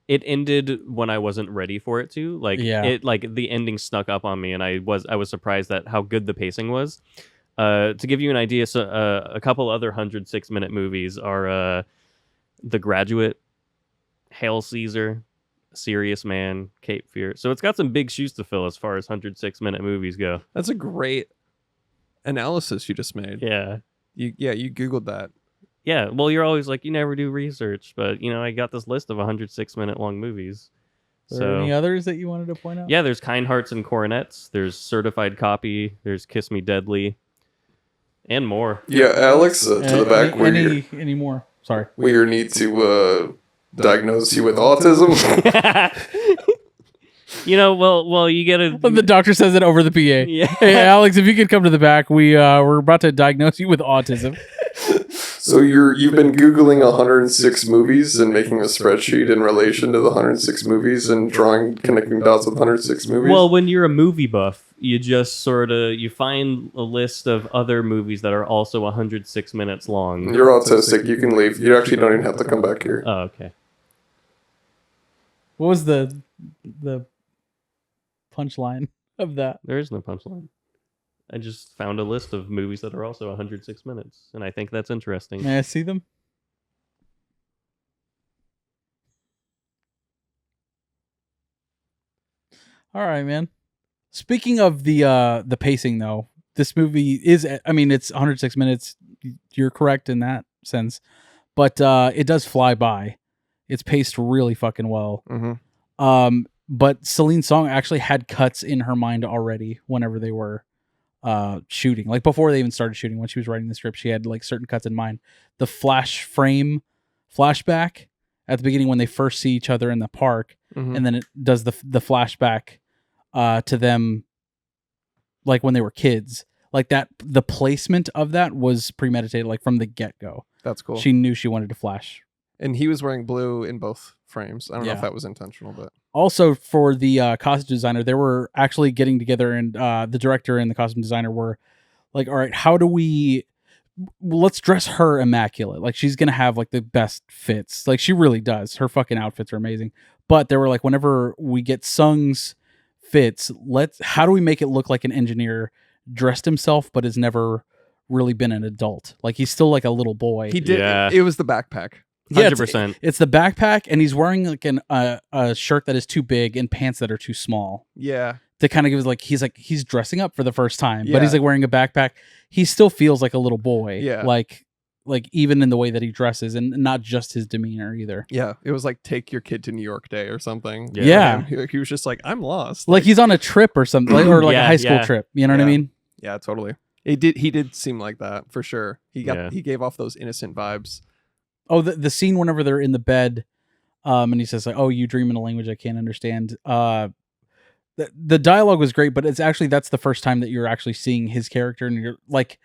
it ended when I wasn't ready for it to. Like Yeah. it like the ending snuck up on me and I was surprised at how good the pacing was. To give you an idea, so a couple other 106-minute movies are The Graduate, Hail Caesar, Serious Man, Cape Fear. So it's got some big shoes to fill as far as 106-minute movies go. That's a great analysis you just made. Yeah. You Googled that. Yeah, well, you're always like, you never do research, but, I got this list of 106-minute long movies. Are there any others that you wanted to point out? Yeah, there's Kind Hearts and Coronets, there's Certified Copy, there's Kiss Me Deadly, and more. Yeah, Alex, to the back. Any more? Sorry. We need to diagnose you with autism. Well, you get a... The doctor says it over the PA. Yeah. Hey, Alex, if you could come to the back, we're about to diagnose you with autism. So you've been Googling 106 movies and making a spreadsheet in relation to the 106 movies and connecting dots with 106 movies? Well, when you're a movie buff, you just you find a list of other movies that are also 106 minutes long. You're autistic. You can leave. You actually don't even have to come back here. Oh, okay. What was the punchline of that? There is no punchline. I just found a list of movies that are also 106 minutes, and I think that's interesting. May I see them? All right, man. Speaking of the pacing, though, this movie is, I mean, it's 106 minutes. You're correct in that sense, but it does fly by. It's paced really fucking well. Mm-hmm. But Celine's song actually had cuts in her mind already whenever they were shooting, like before they even started shooting. When she was writing the script, she had like certain cuts in mind. The flashback at the beginning when they first see each other in the park, Mm-hmm. and then it does the flashback to them like when they were kids. Like that, the placement of that was premeditated, like from the get-go. That's cool. She knew she wanted to flash. And he was wearing blue in both frames. I don't know Yeah. if that was intentional, but Also, for the costume designer, they were actually getting together, and the director and the costume designer were like, all right, how do let's dress her immaculate. Like, she's going to have like the best fits. Like, she really does. Her fucking outfits are amazing. But they were like, whenever we get Sung's fits, how do we make it look like an engineer dressed himself, but has never really been an adult? Like, he's still like a little boy. he did. Yeah. It was the backpack. Yeah, 100%. It's the backpack, and he's wearing like a shirt that is too big and pants that are too small. Yeah. to kind of give like he's dressing up for the first time, Yeah. but he's like wearing a backpack. He still feels like a little boy. Yeah. Like even in the way that he dresses, and not just his demeanor either. Yeah, it was like take your kid to New York Day or something. Yeah. Yeah. For him. He was just like, I'm lost. Like he's on a trip or something, or like a Yeah, high school yeah. trip. You know what I Yeah. mean? Yeah, totally. He did seem like that for sure. He gave off those innocent vibes. Oh, the scene whenever they're in the bed, and he says like, "Oh, you dream in a language I can't understand." The dialogue was great, but it's actually that's the first time that you're actually seeing his character, and you're like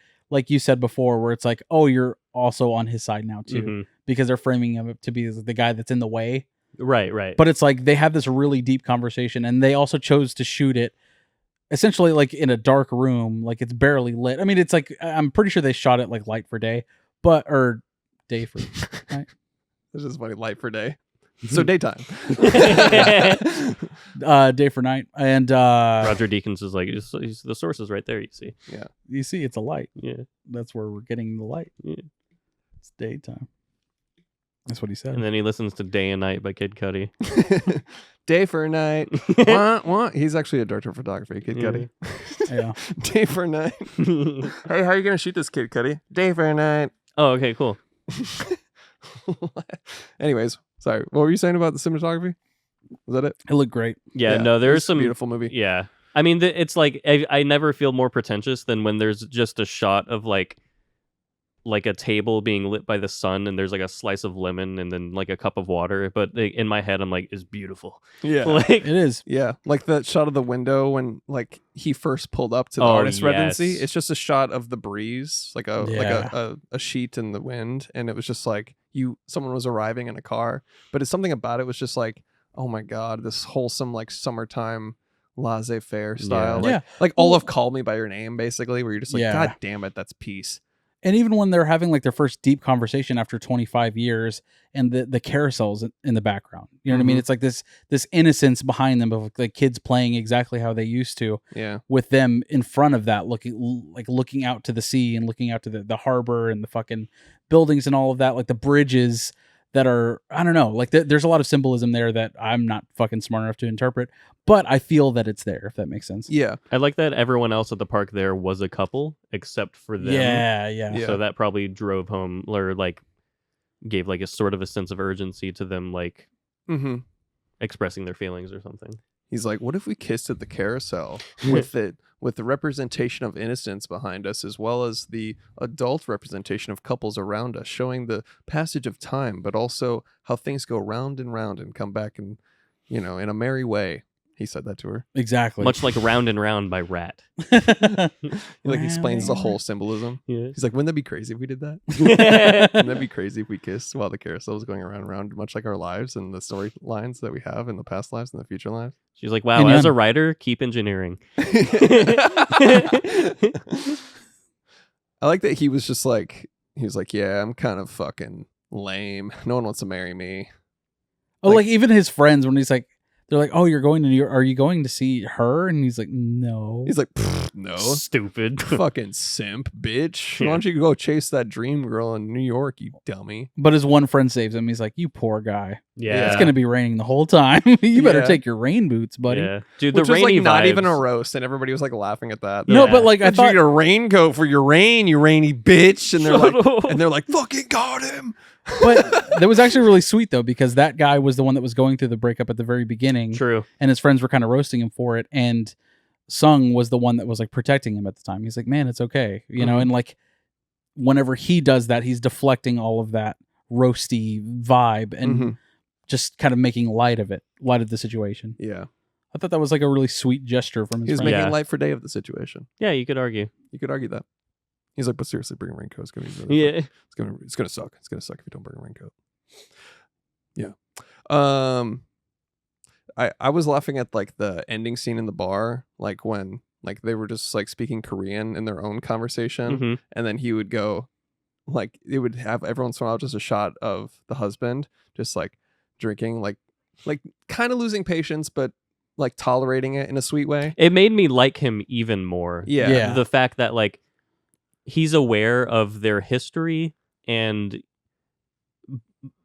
you said before, where it's like, oh, you're also on his side now too, Mhm. because they're framing him to be the guy that's in the way. Right. But it's like they have this really deep conversation, and they also chose to shoot it essentially like in a dark room, like it's barely lit. I mean, it's like I'm pretty sure they shot it like light for day, or day for night. This is funny, light for day. So daytime. Day for night, and Roger Deakins is like, he's the source is right there. You see. you see, it's a light. Yeah. That's where we're getting the light. Yeah. It's daytime. That's what he said. And then he listens to Day and Night by Kid Cudi. Day for night. What? He's actually a director of photography, Kid Yeah. Cudi. Yeah. Day for night. Hey, how are you gonna shoot this, Kid Cudi? Day for night. Oh, okay, cool. Anyways, sorry. What were you saying about the cinematography? Was that it? It looked great. Yeah, no, there's it's a some beautiful movie. Yeah. I mean, it's like I never feel more pretentious than when there's just a shot of like a table being lit by the sun, and there's like a slice of lemon and then like a cup of water. But in my head, I'm like, it's beautiful. Yeah. Like, It is. Yeah, like that shot of the window when like he first pulled up to the Oh, artist residency. yes. It's just a shot of the breeze, like a sheet in the wind, and it was just like someone was arriving in a car. But it's something about it was just like, oh my god, this wholesome like summertime laissez-faire style. Yeah. Like Olaf Call Me by Your Name, basically, where you're just like, Yeah. God damn it, that's peace. And even when they're having like their first deep conversation after 25 years, and the carousels in the background, you know what I mean? It's like this innocence behind them of like kids playing exactly how they used to, Yeah. with them in front of that, looking out to the sea and looking out to the harbor and the fucking buildings and all of that, like the bridges that are, I don't know, like there's a lot of symbolism there that I'm not fucking smart enough to interpret, but I feel that it's there, if that makes sense. Yeah. I like that everyone else at the park there was a couple except for them. Yeah. Yeah. So that probably drove home, or like gave like a sort of a sense of urgency to them, like Mm-hmm. expressing their feelings or something. He's like, what if we kissed at the carousel with the representation of innocence behind us, as well as the adult representation of couples around us, showing the passage of time, but also how things go round and come back and, in a merry way. He said that to her. Exactly. Much like Round and Round by Rat. He like explains the whole symbolism. Yeah. He's like, wouldn't that be crazy if we did that? Wouldn't that be crazy if we kissed while the carousel was going around and around, much like our lives and the storylines that we have in the past lives and the future lives? She's like, wow, And as yeah. a writer, keep engineering. I like that he was like, yeah, I'm kind of fucking lame. No one wants to marry me. like even his friends, when he's like, they're like, oh, you're going to New York. Are you going to see her? And he's like, no. He's like, no. Stupid. Fucking simp, bitch. Yeah. Why don't you go chase that dream girl in New York, you dummy? But his one friend saves him. He's like, you poor guy. Yeah. It's going to be raining the whole time. You better Yeah. take your rain boots, buddy. Yeah. Dude, Which the was rainy like not vibes. even a roast, and everybody was like laughing at that. No, Yeah. but like I I thought, need a raincoat for your rain, you rainy bitch. And they're like, fucking got him. but that was actually really sweet though, because that guy was the one that was going through the breakup at the very beginning. True. And his friends were kind of roasting him for it. And Sung was the one that was like protecting him at the time. He's like, man, it's okay. You know, and like whenever he does that, he's deflecting all of that roasty vibe and just kind of making light of the situation. Yeah. I thought that was like a really sweet gesture from his He was friend. making Yeah. light for day of the situation. Yeah, you could argue. You could argue that. He's like, but seriously, bring a raincoat. It's gonna be really Yeah. it's gonna suck. It's gonna suck if you don't bring a raincoat. Yeah. I was laughing at like the ending scene in the bar, like when like they were just like speaking Korean in their own conversation, Mhm. and then he would go, like it would have every once in a while just a shot of the husband just like drinking, like kind of losing patience, but like tolerating it in a sweet way. It made me like him even more. Yeah. Yeah. The fact that like he's aware of their history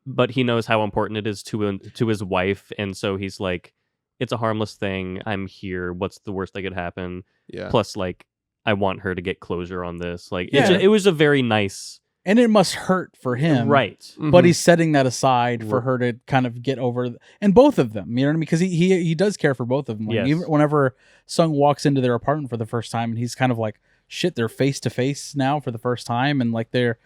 but he knows how important it is to his wife, and so he's like it's a harmless thing. I'm here. What's the worst that could happen? Yeah. Plus, like, I want her to get closure on this. Like, Yeah. it was a very nice, And it must hurt for him. right? But Mhm. he's setting that aside for her to kind of get over, and both of them, you know what I mean? Because he does care for both of them. Like, Yes. even whenever Sung walks into their apartment for the first time, and he's kind of like, shit, they're face to face now for the first time, and like they're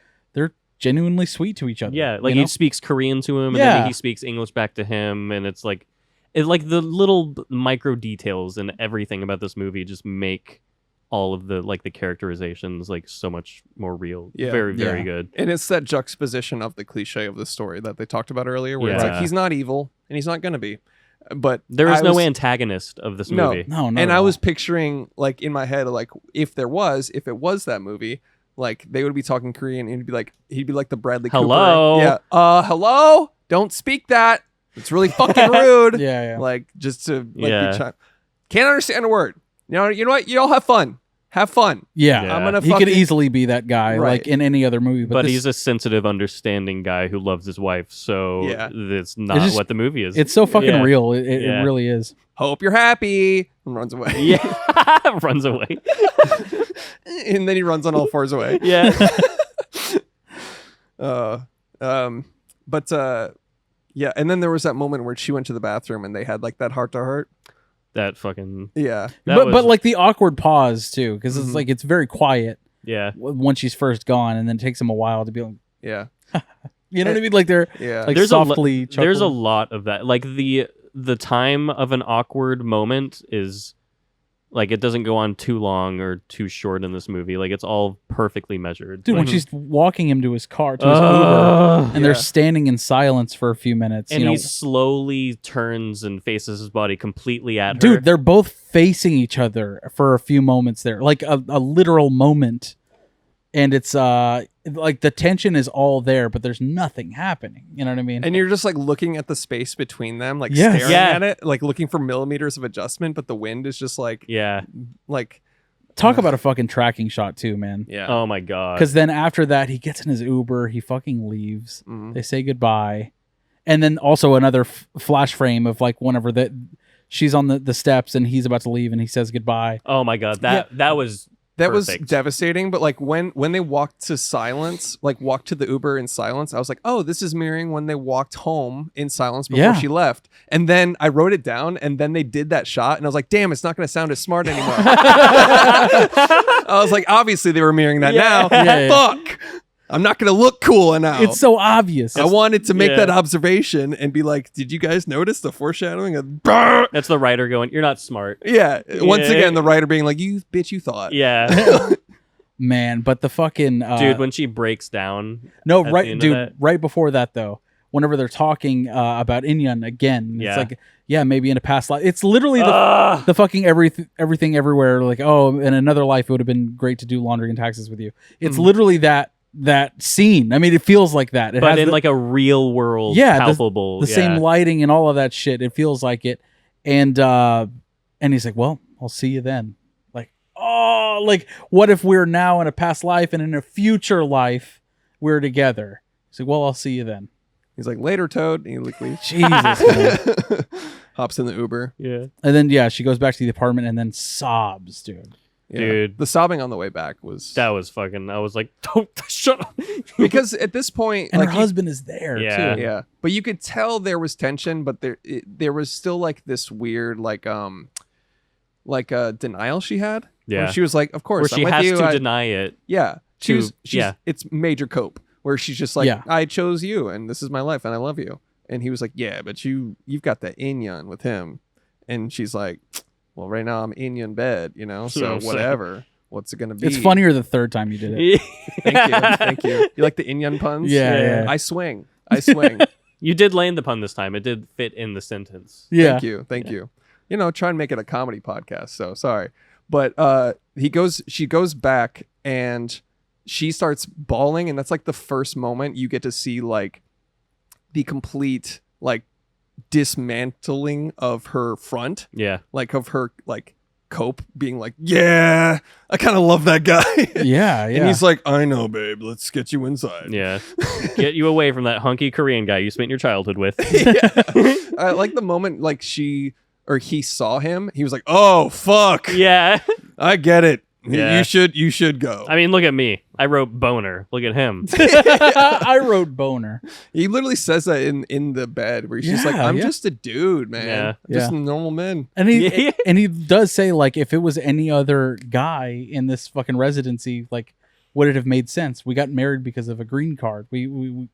genuinely sweet to each other. Yeah, like you know? he speaks Korean to him, and Yeah. then he speaks English back to him, and it's like the little micro details and everything about this movie just make all of the like the characterizations like so much more real. Yeah. Very, very Yeah. good. And it's that juxtaposition of the cliche of the story that they talked about earlier, where it's like Yeah. he's not evil and he's not gonna be, but There is I no was- antagonist of this No. movie. No, no. and I was picturing like in my head, like if it was that movie, like they would be talking Korean and he'd be like the Bradley Hello? Cooper. Yeah. Hello? Don't speak that. It's really fucking rude. yeah. Like just to like Yeah. can't understand a word. You know what? You all have fun. Have fun. Yeah. Yeah. I'm gonna He could fucking easily be that guy, Right. like in any other movie. But this- he's a sensitive, understanding guy who loves his wife, so Yeah. it's not just- what the movie is. it's so fucking Yeah. real. It Yeah. really is. hope you're happy and runs away. yeah, runs away. And then he runs on all fours away. Yeah, Yeah, and then there was that moment where she went to the bathroom and they had like that heart to heart. that fucking Yeah. that But was, like the awkward pause too, because it's Mhm. like it's very quiet yeah. once she's first gone, and then it takes him a while to be like, Yeah. you know what I mean? Like they're Yeah. like There's softly. There's a chuckling. lot of that. Like the time of an awkward moment is like it doesn't go on too long or too short in this movie. Like it's all perfectly measured. Dude, Like, when she's walking him to his car, to his Uber, and Yeah. they're standing in silence for a few minutes. and you know, he slowly turns and faces his body completely at her. dude, they're both facing each other for a few moments there, like a literal moment, and it's like the tension is all there, but there's nothing happening. You know what I mean? And you're just like looking at the space between them, like Yes. staring Yeah. at it, like looking for millimeters of adjustment, but the wind is just like yeah. Talk about a fucking tracking shot too, man. yeah. Oh my god. Because then after that, he gets in his Uber, he fucking leaves. Mhm. They say goodbye, and then also another flash frame of like whenever that she's on the steps and he's about to leave, and he says goodbye. Oh my god. That was That was perfect. devastating, but like when they walked to silence, like walked to the Uber in silence, I was like, oh, this is mirroring when they walked home in silence before Yeah. she left. And then I wrote it down, and then they did that shot, and I was like, damn, it's not going to sound as smart anymore. I was like, obviously they were mirroring that Yeah. now. Yeah, yeah. Fuck, I'm not going to look cool now. It's so obvious. I wanted to make Yeah. that observation and be like, did you guys notice the foreshadowing of "Brr!" that's the writer going, "You're not smart." Yeah. Once Yeah. again, the writer being like, you bitch, you thought. Yeah. Man, but the fucking Dude, when she breaks down. no, at the right, end of dude, that. right before that though, whenever they're talking about Inyan again, Yeah. it's like, yeah, maybe in a past life. It's literally Ah! the fucking everything everywhere. Like, oh, in another life, it would have been great to do laundry and taxes with you. It's literally that scene. I mean, it feels like that. It But has in the, like a real world, Yeah, the- palpable. the same lighting and all of that shit. It feels like it. And he's like, well, I'll see you then. Like, oh, like what if we're now in a past life and in a future life we're together? He's like, well, I'll see you then. He's like, later, Toad. And he like leaves. Jesus, man. Hops in the Uber. Yeah. And then yeah, she goes back to the apartment and then sobs, dude. Yeah. Dude. The sobbing on the way back was That was fucking. I was like, don't shut up. because at this point, And like her husband is there Yeah. too. yeah, but you could tell there was tension, but there was still like this weird like denial she had. where Yeah. she was like, of Where course, she I'm with has you. to deny it. Yeah, she's yeah. It's major cope where she's just like, Yeah. I chose you, and this is my life, and I love you. And he was like, yeah, but you've got the inyan with him, and she's like, well, right now I'm inyan bed, you know, so I'm saying. whatever. What's it gonna be? It's funnier the third time you did it. Thank you. You like the inyan puns? Yeah, yeah. I swing. You did land the pun this time. It did fit in the sentence. Yeah. Thank you. You know, try and make it a comedy podcast. So sorry, but she goes back and she starts bawling, and that's like the first moment you get to see like the complete like dismantling of her front, Yeah. like of her like cope being like, yeah, I kind of love that guy. Yeah, yeah. And he's like, I know, babe, let's get you inside. Yeah. Get you away from that hunky Korean guy you spent your childhood with. Yeah. I like the moment like or he saw him, he was like, "Oh fuck, Yeah. I get it. Yeah. You should go." I mean, look at me. I wrote boner. Look at him. I wrote boner. He literally says that in the bed where he's just like, Yeah, "I'm yeah. just a dude, man. Yeah. I'm just a Yeah. normal man." And he Yeah. and he does say, like, if it was any other guy in this fucking residency, like, would it have made sense? We got married because of a green card. We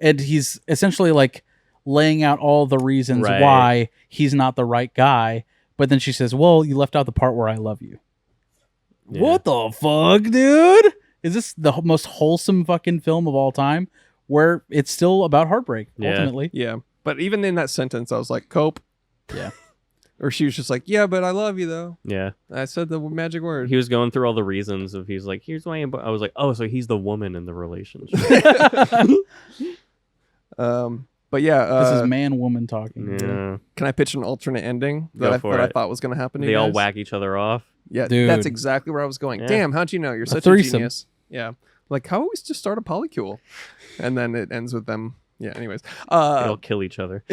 and he's essentially like laying out all the reasons Right. why he's not the right guy. But then she says, "Well, you left out the part where I love you." Yeah. What the fuck, dude? Is this the most wholesome fucking film of all time, where it's still about heartbreak? Yeah. Ultimately, Yeah, but even in that sentence, I was like, "Cope." Yeah. Or she was just like, "Yeah, but I love you though." Yeah. I said the magic word. He was going through all the reasons of he's like, here's why I was like, oh, so he's the woman in the relationship. But yeah, this is man woman talking. Yeah. can I pitch an alternate ending Go that for I it. thought was going to happen to They you all guys? whack each other off. Yeah, Dude. that's exactly where I was going. Yeah. Damn, how'd you know? You're such a threesome. genius. Yeah, like how always just start a polycule, and then it ends with them. Yeah. Anyways, They all kill each other.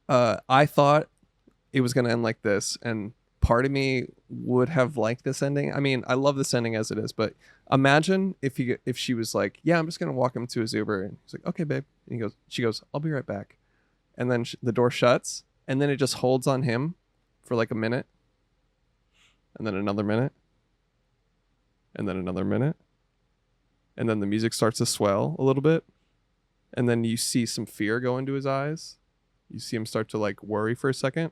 I thought it was going to end like this, and part of me would have liked this ending. I mean, I love this ending as it is, but imagine if she was like, "Yeah, I'm just going to walk him to his Uber," and he's like, "Okay, babe," and she goes, "I'll be right back," and then the door shuts, and then it just holds on him for like a minute, and then another minute, and then another minute, and then the music starts to swell a little bit, and then you see some fear go into his eyes. You see him start to like worry for a second,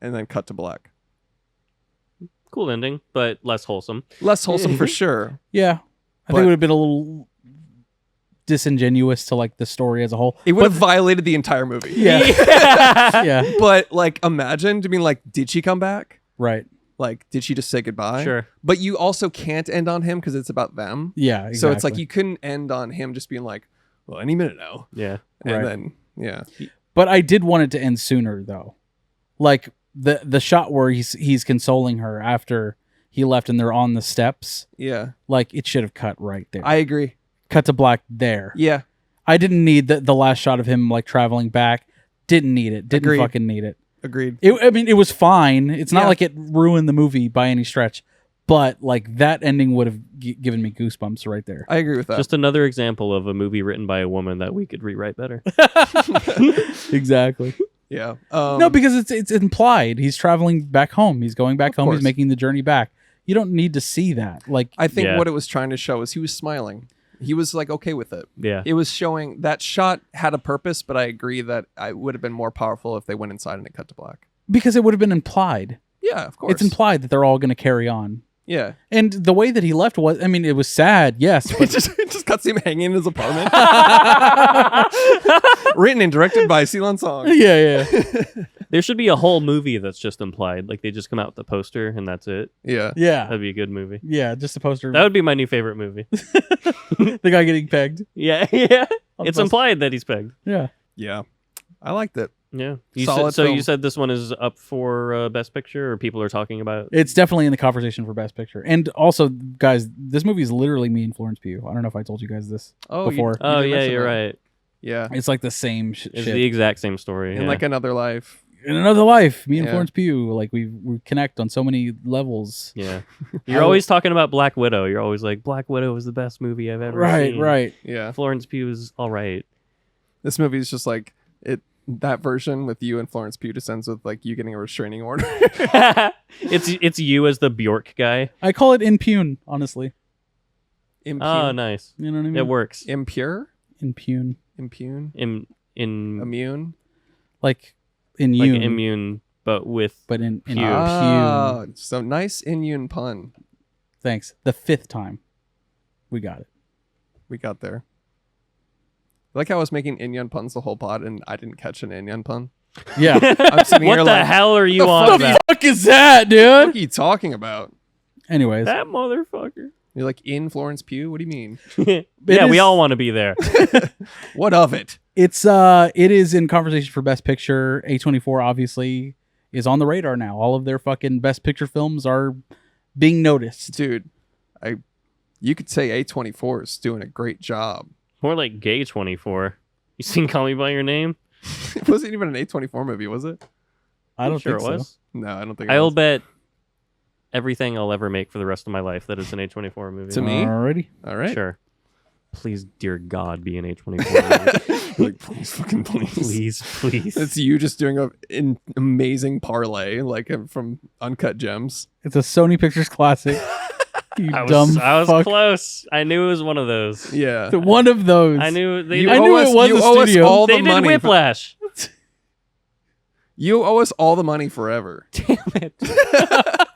and then cut to black. Cool ending, but less wholesome. Less wholesome for sure. Yeah, I But- think it would have been a little disingenuous to like the story as a whole. It would have violated the entire movie. Yeah, yeah, But like, imagine to be like, did she come back? right. Like, did she just say goodbye? Sure. But you also can't end on him because it's about them. Yeah, exactly. So it's like you couldn't end on him just being like, well, any minute now. Yeah. And Right. then, yeah. But I did want it to end sooner, though. Like the shot where he's consoling her after he left and they're on the steps. Yeah. Like it should have cut right there. I agree. Cut to black there. Yeah. I didn't need the last shot of him like traveling back. Didn't need it. Didn't Agreed. fucking need it. Agreed. I mean, it was fine. It's not Yeah. like it ruined the movie by any stretch. But like that ending would have given me goosebumps right there. I agree with that. Just another example of a movie written by a woman that we could rewrite better. Exactly. yeah. No, because it's implied. He's traveling back home. He's going back Of home. course. He's making the journey back. You don't need to see that. Like, I think Yeah. what it was trying to show is he was smiling. He was like okay with it. Yeah. It was showing that shot had a purpose, but I agree that it would have been more powerful if they went inside and it cut to black. because it would have been implied. Yeah, of course. It's implied that they're all going to carry on. Yeah. And the way that he left was, I mean, it was sad, yes, It but just cuts him hanging in his apartment. Written and directed by Ceylon Song. yeah. There should be a whole movie that's just implied. Like they just come out with the poster and that's it. Yeah. Yeah. That'd be a good movie. Yeah, just a poster. That would be my new favorite movie. The guy getting pegged. Yeah. On It's the poster. implied that he's pegged. Yeah. Yeah. I liked it. Yeah. Solid So film. you said this one is up for Best Picture, or people are talking about? It's definitely in the conversation for Best Picture. And also, guys, this movie is literally me and Florence Pugh. I don't know if I told you guys this before. Oh did yeah, mention you're that. right. Yeah. It's like the same It's shit. the exact same story. In yeah. like another life. In another life, me and Yeah. Florence Pugh, like we connect on so many levels. Yeah. You're always talking about Black Widow. You're always like, Black Widow is the best movie I've ever Right, seen. right. Yeah. Florence Pugh is all right. This movie is just like it. That version with you and Florence Pugh just ends with like you getting a restraining order. It's you as the Bjork guy. I call it impune, honestly. Impugn. Oh, nice. You know what I mean? It works. Impure. Impune. Impugn. In Immune. Like in like you, immune, but with but in Pew. impune. Ah, so nice Immune pun. Thanks. The 5th time. We got it. We got there. Like how I was making Inyan puns the whole pod and I didn't catch an Inyan pun. Yeah. I'm sitting what here the like, hell are you the on fuck What the about? fuck is that, what are dude? you talking about? Anyways, That motherfucker. You're like in Florence Pugh? What do you mean? Yeah, we is- all want to be there. What of it? it is in conversation for Best Picture. A24 obviously is on the radar now. All of their fucking Best Picture films are being noticed. Dude, you could say A24 is doing a great job. More like Gay 24. You seen Call Me by Your Name? It wasn't even an A24 movie, was it? I don't sure think it was. so. No, I don't think it I'll was. bet everything I'll ever make for the rest of my life that it's an A24 movie. To me? Alrighty. All right. Sure. Please, dear God, be an A24 movie. You're like, please, fucking please. Please, please. It's you just doing an amazing parlay, like from Uncut Gems. It's a Sony Pictures classic. You I dumb was fuck. close. I knew it was one of those. Yeah. One of those. I knew they. I knew it was you a owe us studio. all the They did money. Whiplash. You owe us all the money forever. Damn it! I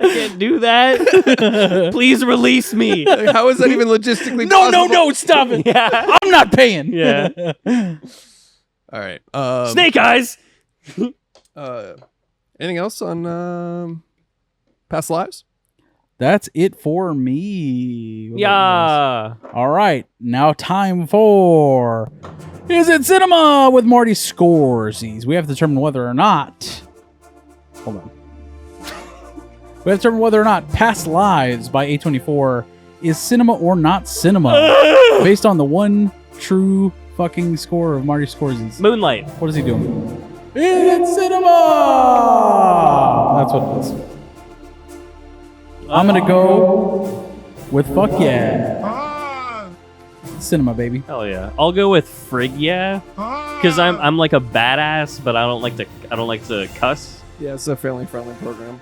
can't do that. Please release me. Like, how is that even logistically no, possible? stop it. Yeah. I'm not paying. Yeah. All right. Snake eyes. Anything else on past lives? That's it for me. What about you guys? Yeah. All right. Now time for Is It Cinema with Marty Scorsese. We have to determine whether or not. Hold on. We have to determine whether or not Past Lives by A24 is cinema or not cinema, based on the one true fucking score of Marty Scorsese. Moonlight. What is he doing? It's cinema. That's what it is. I'm gonna go with fuck yeah. Cinema, baby. Hell yeah. I'll go with frig yeah, because I'm like a badass, but I don't like to cuss. Yeah, it's a family-friendly program.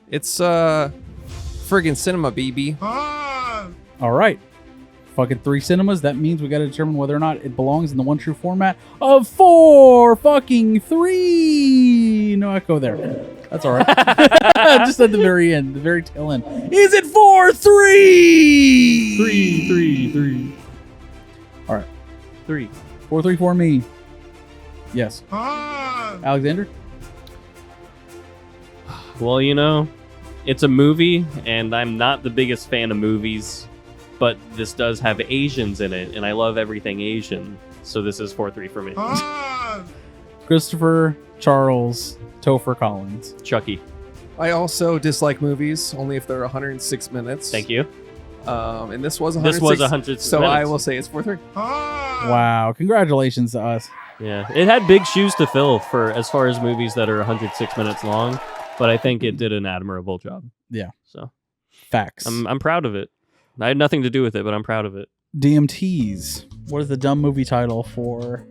It's friggin' cinema, BB. All right. Fucking 3 cinemas. That means we got to determine whether or not it belongs in the one true format of 4 fucking 3. No echo there. That's all right. Just at the very end, the very tail end. Is it 4-3? 3. All right. 3. 4-3 for me. Yes. Alexander? Well, you know, it's a movie, and I'm not the biggest fan of movies, but this does have Asians in it, and I love everything Asian. So this is 4-3 for me. Christopher Charles Topher Collins. Chucky. I also dislike movies, only if they're 106 minutes. Thank you. And this was 106. This was 100 So minutes. I will say it's 4-3. Wow. Congratulations to us. Yeah, it had big shoes to fill for as far as movies that are 106 minutes long, but I think it did an admirable job. Yeah. So Facts. I'm proud of it. I had nothing to do with it, but I'm proud of it. DMTs. What is the dumb movie title for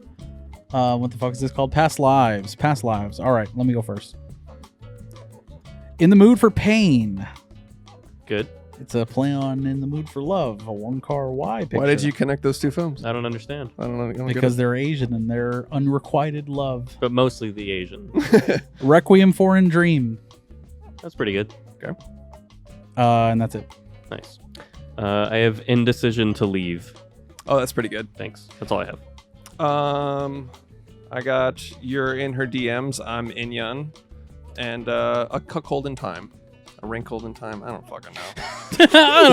what the fuck is this called? Past Lives. Past Lives. All right, let me go first. In the Mood for Pain. Good. It's a play on In the Mood for Love, a One-Car Y picture. Why did you connect those two films? I don't understand, I don't know. I don't get Because it. they're Asian and they're unrequited love. but mostly the Asian. Requiem for a Dream. That's pretty good. And that's it. Nice. I have Indecision to Leave. Oh, that's pretty good. Thanks. That's all I have. I got You're in Her DMs. I'm Inyan. And a Cuckold in Time. A Wrinkled in Time. I don't fucking know.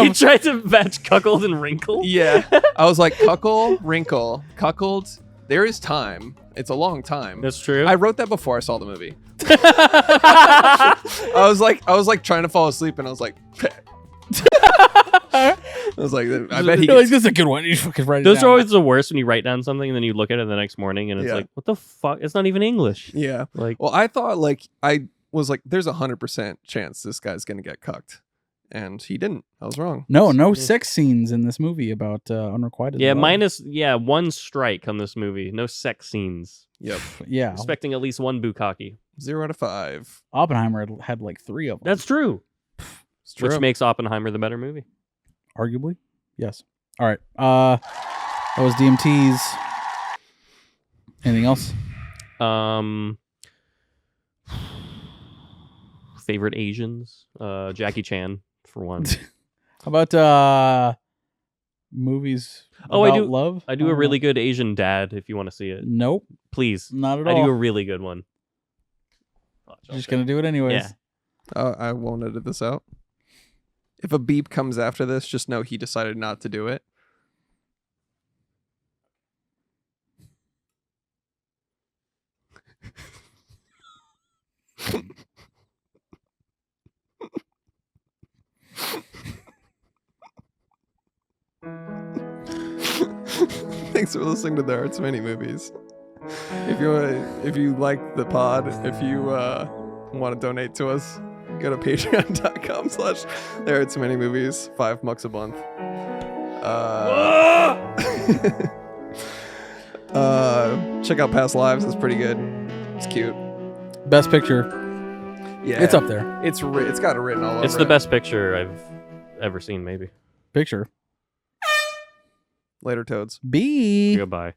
You tried to match Cuckold and Wrinkle? Yeah. I was like, Cuckle, Wrinkle, Cuckold. There is time. It's a long time. That's true. I wrote that before I saw the movie. I was like trying to fall asleep, and I was like, I bet he You're like, gets, this is a good one. You fucking write it Those down. are always the worst when you write down something and then you look at it the next morning and it's Yeah. like, what the fuck? It's not even English. yeah. Like, Well, I thought I was like, there's 100% chance this guy's gonna get cucked, and he didn't. I was wrong. No sex scenes in this movie about unrequited yeah, love. minus one strike on this movie. No sex scenes. Yep. Yeah. Expecting at least one bukkake. 0 out of 5. Oppenheimer had like 3 of them. That's true. It's true. Which makes Oppenheimer the better movie. Arguably. Yes. All right. That was DMTs. Anything else? Favorite Asians? Jackie Chan for one. How about movies Oh, I about do- love? I do a really good Asian dad if you want to see it. Nope. Please. Not at I all. do a really good one. Watch, I'll Just show gonna do it anyways. Yeah. I won't edit this out. If a beep comes after this, just know he decided not to do it. Thanks for listening to the Arts Many Movies. if you like the pod, if you want to donate to us, go to patreon.com/ there are too many movies, 5 bucks a month. Check out Past Lives. It's pretty good. It's cute. Best picture. Yeah, It's up there. It's got it written all over. It's the best picture I've ever seen, maybe. Picture. Later, Toads. B. Goodbye.